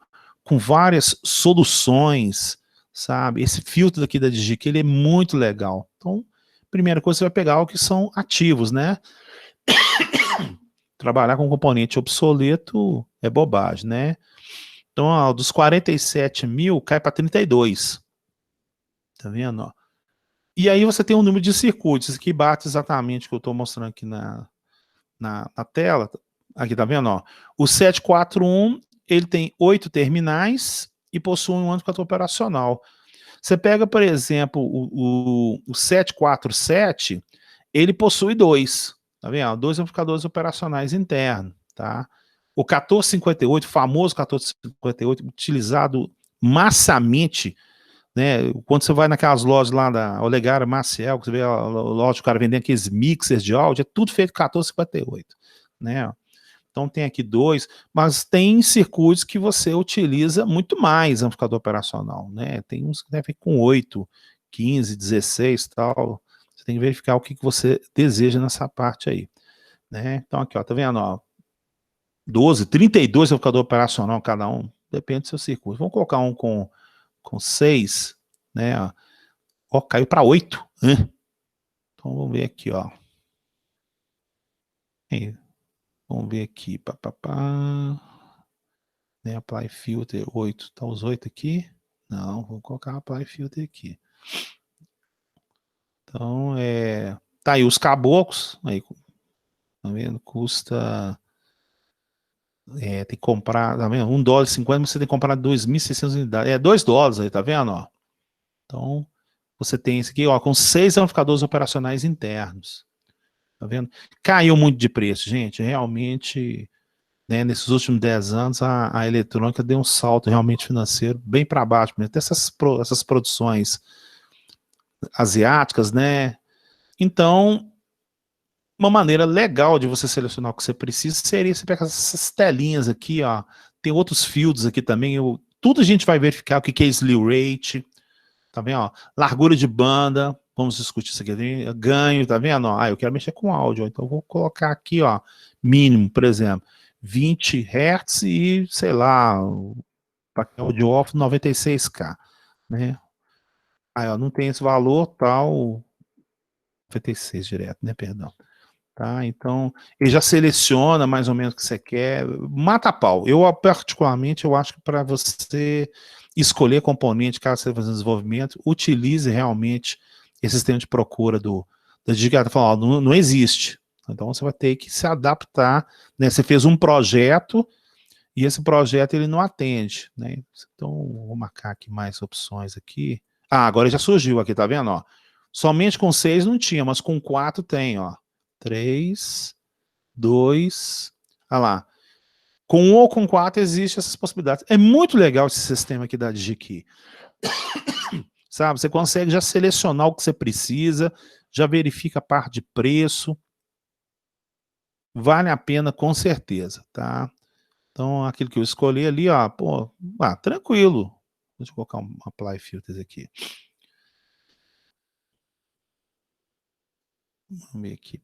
várias soluções, sabe? Esse filtro aqui da Digic, ele é muito legal. Então, primeira coisa, você vai pegar o que são ativos, né? Trabalhar com componente obsoleto é bobagem, né? Então, ó, dos 47 mil, cai para 32. Tá vendo? Ó? E aí você tem um número de circuitos que bate exatamente o que eu estou mostrando aqui na tela. Aqui, tá vendo? Ó? O 741, ele tem 8 terminais e possui um amplificador operacional. Você pega, por exemplo, o 747, ele possui 2. Tá vendo? 2 amplificadores operacionais internos, tá? O 1458, famoso 1458, utilizado massamente, né? Quando você vai naquelas lojas lá da Olegária, Maciel, que você vê a loja do cara vendendo aqueles mixers de áudio, é tudo feito com 1458, né? Então tem aqui 2, mas tem circuitos que você utiliza muito mais amplificador operacional, né? Tem uns que devem com 8, 15, 16 e tal. Você tem que verificar o que você deseja nessa parte aí, né? Então aqui, ó, tá vendo, ó? 12, 32 amplificador operacional cada um, depende do seu circuito. Vamos colocar um com 6, né? Ó, caiu para 8, né? Então vamos ver aqui, ó. Aí, vamos ver aqui, né, apply filter 8, tá os 8 aqui? Não, vou colocar apply filter aqui. Então, tá aí os caboclos, aí, tá vendo? Custa, tem que comprar, tá vendo? $1,50, mas você tem que comprar 2.600 unidades, $2 aí, tá vendo, ó? Então, você tem esse aqui, ó, com 6 amplificadores operacionais internos, tá vendo? Caiu muito de preço, gente, realmente, né, nesses últimos 10 anos, a eletrônica deu um salto realmente financeiro bem para baixo, até essas produções asiáticas, né? Então, uma maneira legal de você selecionar o que você precisa seria você pegar essas telinhas aqui, ó. Tem outros fields aqui também. Tudo a gente vai verificar o que é slew rate, tá vendo? Ó? Largura de banda, vamos discutir isso aqui. Ganho, tá vendo? Ó? Eu quero mexer com áudio, então eu vou colocar aqui, ó, mínimo, por exemplo, 20 Hz e, sei lá, o pacote de off 96K, né? Aí, ó, não tem esse valor, tal, 96 direto, né? Perdão. Tá? Então, ele já seleciona mais ou menos o que você quer, mata a pau. Eu, particularmente, eu acho que para você escolher componente, caso você faça desenvolvimento, utilize realmente esse sistema de procura da Digic. Falando, não existe. Então, você vai ter que se adaptar, né? Você fez um projeto e esse projeto ele não atende, né? Então, vou marcar aqui mais opções aqui. Ah, agora já surgiu aqui, tá vendo? Ó? Somente com 6 não tinha, mas com 4 tem, ó. 3, 2, olha lá. Com 1 ou com 4 existem essas possibilidades. É muito legal esse sistema aqui da Digic. Sabe, você consegue já selecionar o que você precisa, já verifica a parte de preço. Vale a pena com certeza, tá? Então, aquilo que eu escolhi ali, ó, pô, tranquilo. Deixa eu colocar um apply filters aqui. Vamos ver aqui,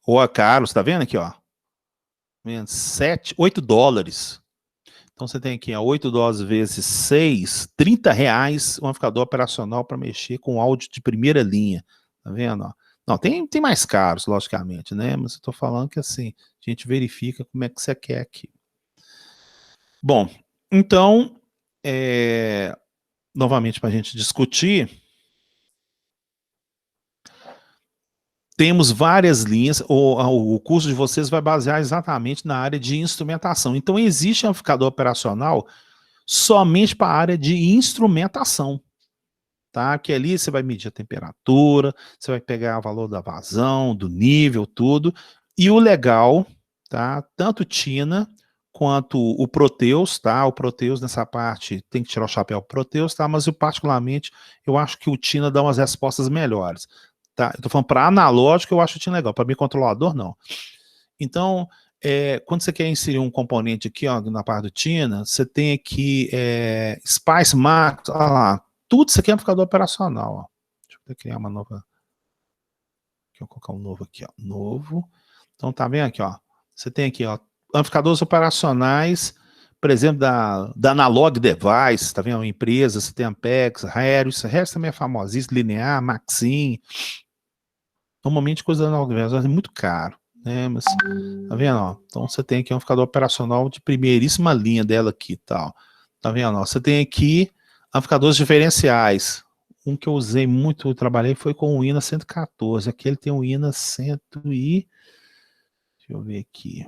Ó, caro, você tá vendo aqui, ó? $8. Então você tem aqui, ó, $8 vezes 6, R$30, um amplificador operacional para mexer com áudio de primeira linha. Tá vendo, ó? Não, tem mais caros, logicamente, né? Mas eu tô falando que assim, a gente verifica como é que você quer aqui. Bom, então, novamente para a gente discutir, temos várias linhas, o curso de vocês vai basear exatamente na área de instrumentação. Então, existe amplificador operacional somente para a área de instrumentação, tá? Que ali você vai medir a temperatura, você vai pegar o valor da vazão, do nível, tudo. E o legal, tá? Tanto o Tina quanto o Proteus, tá? O Proteus nessa parte, tem que tirar o chapéu pro Proteus, tá? Mas eu particularmente, eu acho que o Tina dá umas respostas melhores. Tá, eu tô falando para analógico, eu acho que legal, para microcontrolador, não. Então, quando você quer inserir um componente aqui, ó, na parte do Tina, você tem aqui Spice Max, olha lá, tudo isso aqui é amplificador operacional, ó. Deixa eu criar uma nova Aqui, eu vou colocar um novo aqui, ó. Novo. Então, tá vendo aqui, ó. Você tem aqui, ó, amplificadores operacionais, por exemplo, da Analog Device, tá vendo? Uma empresa, você tem Ampex, Harris também é famosíssimo, Linear, Maxim. Normalmente coisa da Analog Device é muito caro, né? Mas, tá vendo, ó? Então, você tem aqui um amplificador operacional de primeiríssima linha dela aqui e tal. Tá vendo, ó? Você tem aqui amplificadores diferenciais. Um que eu usei muito, eu trabalhei, foi com o INA 114. Aqui ele tem um INA 100 e... Deixa eu ver aqui.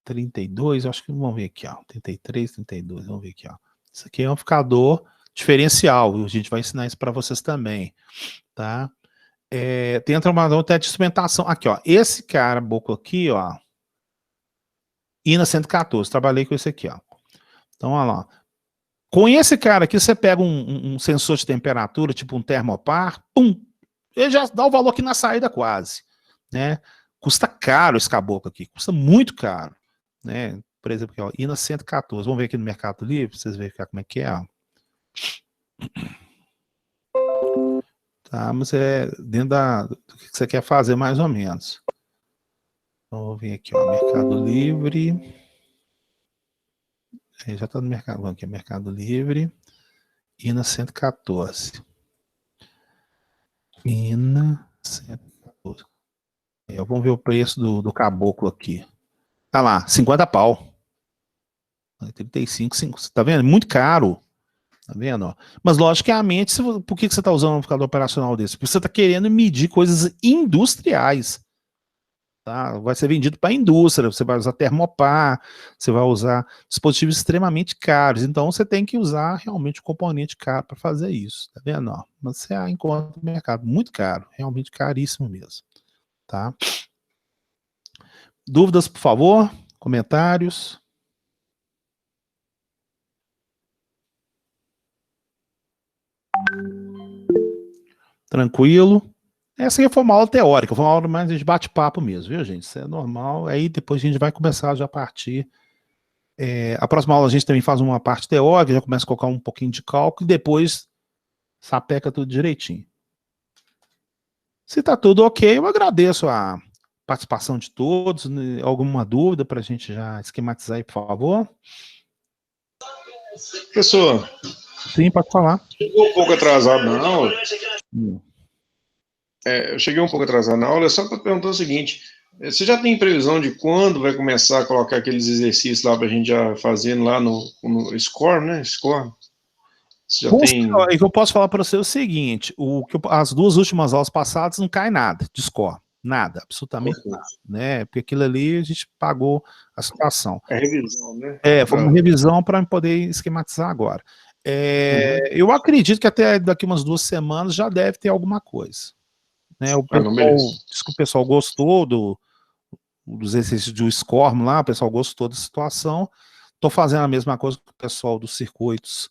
32, acho que vamos ver aqui, ó. 33, 32, vamos ver aqui, ó. Isso aqui é um amplificador diferencial. A gente vai ensinar isso para vocês também, tá? Tem um até de instrumentação. Aqui, ó. Esse caboclo aqui, ó. INA 114. Trabalhei com esse aqui, ó. Então, olha lá. Com esse cara aqui, você pega um sensor de temperatura, tipo um termopar, pum, ele já dá o valor aqui na saída quase, né? Custa caro esse caboclo aqui, custa muito caro, né? Por exemplo, aqui, ó, INA 114, vamos ver aqui no Mercado Livre, pra vocês verem como é que é, ó. Tá, mas é dentro do que você quer fazer mais ou menos. Então, vou vir aqui, ó, Mercado Livre... já está no mercado, aqui, Mercado Livre, INA 114. INA 114. Vamos ver o preço do caboclo aqui. Tá lá, 50 pau. 35, 5, tá vendo? Muito caro. Tá vendo? Ó? Mas logicamente, por que você está usando um amplificador operacional desse? Porque você está querendo medir coisas industriais. Tá? Vai ser vendido para a indústria, você vai usar termopar, você vai usar dispositivos extremamente caros, então você tem que usar realmente um componente caro para fazer isso, tá vendo? Ó, mas você encontra no mercado muito caro, realmente caríssimo mesmo, tá? Dúvidas, por favor? Comentários? Tranquilo? Essa aqui foi uma aula teórica, foi uma aula mais de bate-papo mesmo, viu, gente? Isso é normal. Aí depois a gente vai começar já a partir. A próxima aula a gente também faz uma parte teórica, já começa a colocar um pouquinho de cálculo e depois sapeca tudo direitinho. Se tá tudo ok, eu agradeço a participação de todos. Alguma dúvida para a gente já esquematizar aí, por favor? Professor. Sim, pode falar. Chegou um pouco atrasado na aula. Eu cheguei um pouco atrasado na aula, só para perguntar o seguinte, você já tem previsão de quando vai começar a colocar aqueles exercícios lá para a gente já fazendo lá no Score, né? Score. Você já tem... O que eu posso falar para você é o seguinte, as duas últimas aulas passadas não cai nada de Score, nada, absolutamente nada, né? Porque aquilo ali a gente pagou a situação. É revisão, né? Foi uma revisão para poder esquematizar agora. Eu acredito que até daqui umas 2 semanas já deve ter alguma coisa. Né, diz que o pessoal gostou dos exercícios do SCORM lá, o pessoal gostou da situação. Estou fazendo a mesma coisa com o pessoal dos circuitos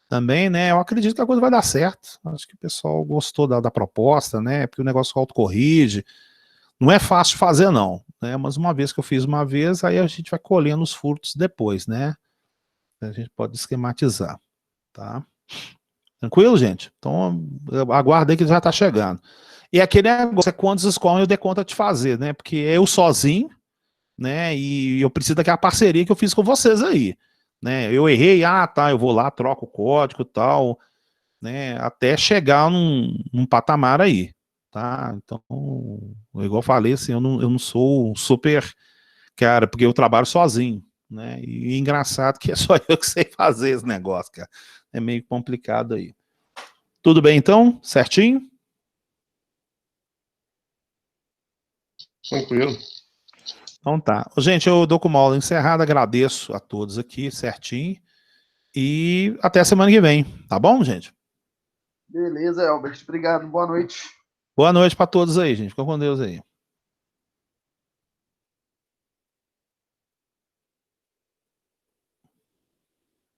também, né? Eu acredito que a coisa vai dar certo. Acho que o pessoal gostou da proposta, né? Porque o negócio autocorrige. Não é fácil de fazer, não. Né? Mas uma vez que eu fiz uma vez, aí a gente vai colhendo os frutos depois, né? A gente pode esquematizar, tá? Tranquilo, gente? Então, aguarda aí que já está chegando. E aquele negócio é quantos escolas eu dei conta de fazer, né? Porque eu sozinho, né? E eu preciso daquela parceria que eu fiz com vocês aí, né? Eu errei, tá, eu vou lá, troco o código e tal, né? Até chegar num patamar aí, tá? Então, igual eu falei, assim, eu não sou super cara, porque eu trabalho sozinho, né? E engraçado que é só eu que sei fazer esse negócio, cara. É meio complicado aí. Tudo bem, então? Certinho? Tranquilo. Então tá. Gente, eu dou com uma aula encerrada, agradeço a todos aqui, certinho. E até a semana que vem, tá bom, gente? Beleza, Albert. Obrigado. Boa noite. Boa noite para todos aí, gente. Fica com Deus aí.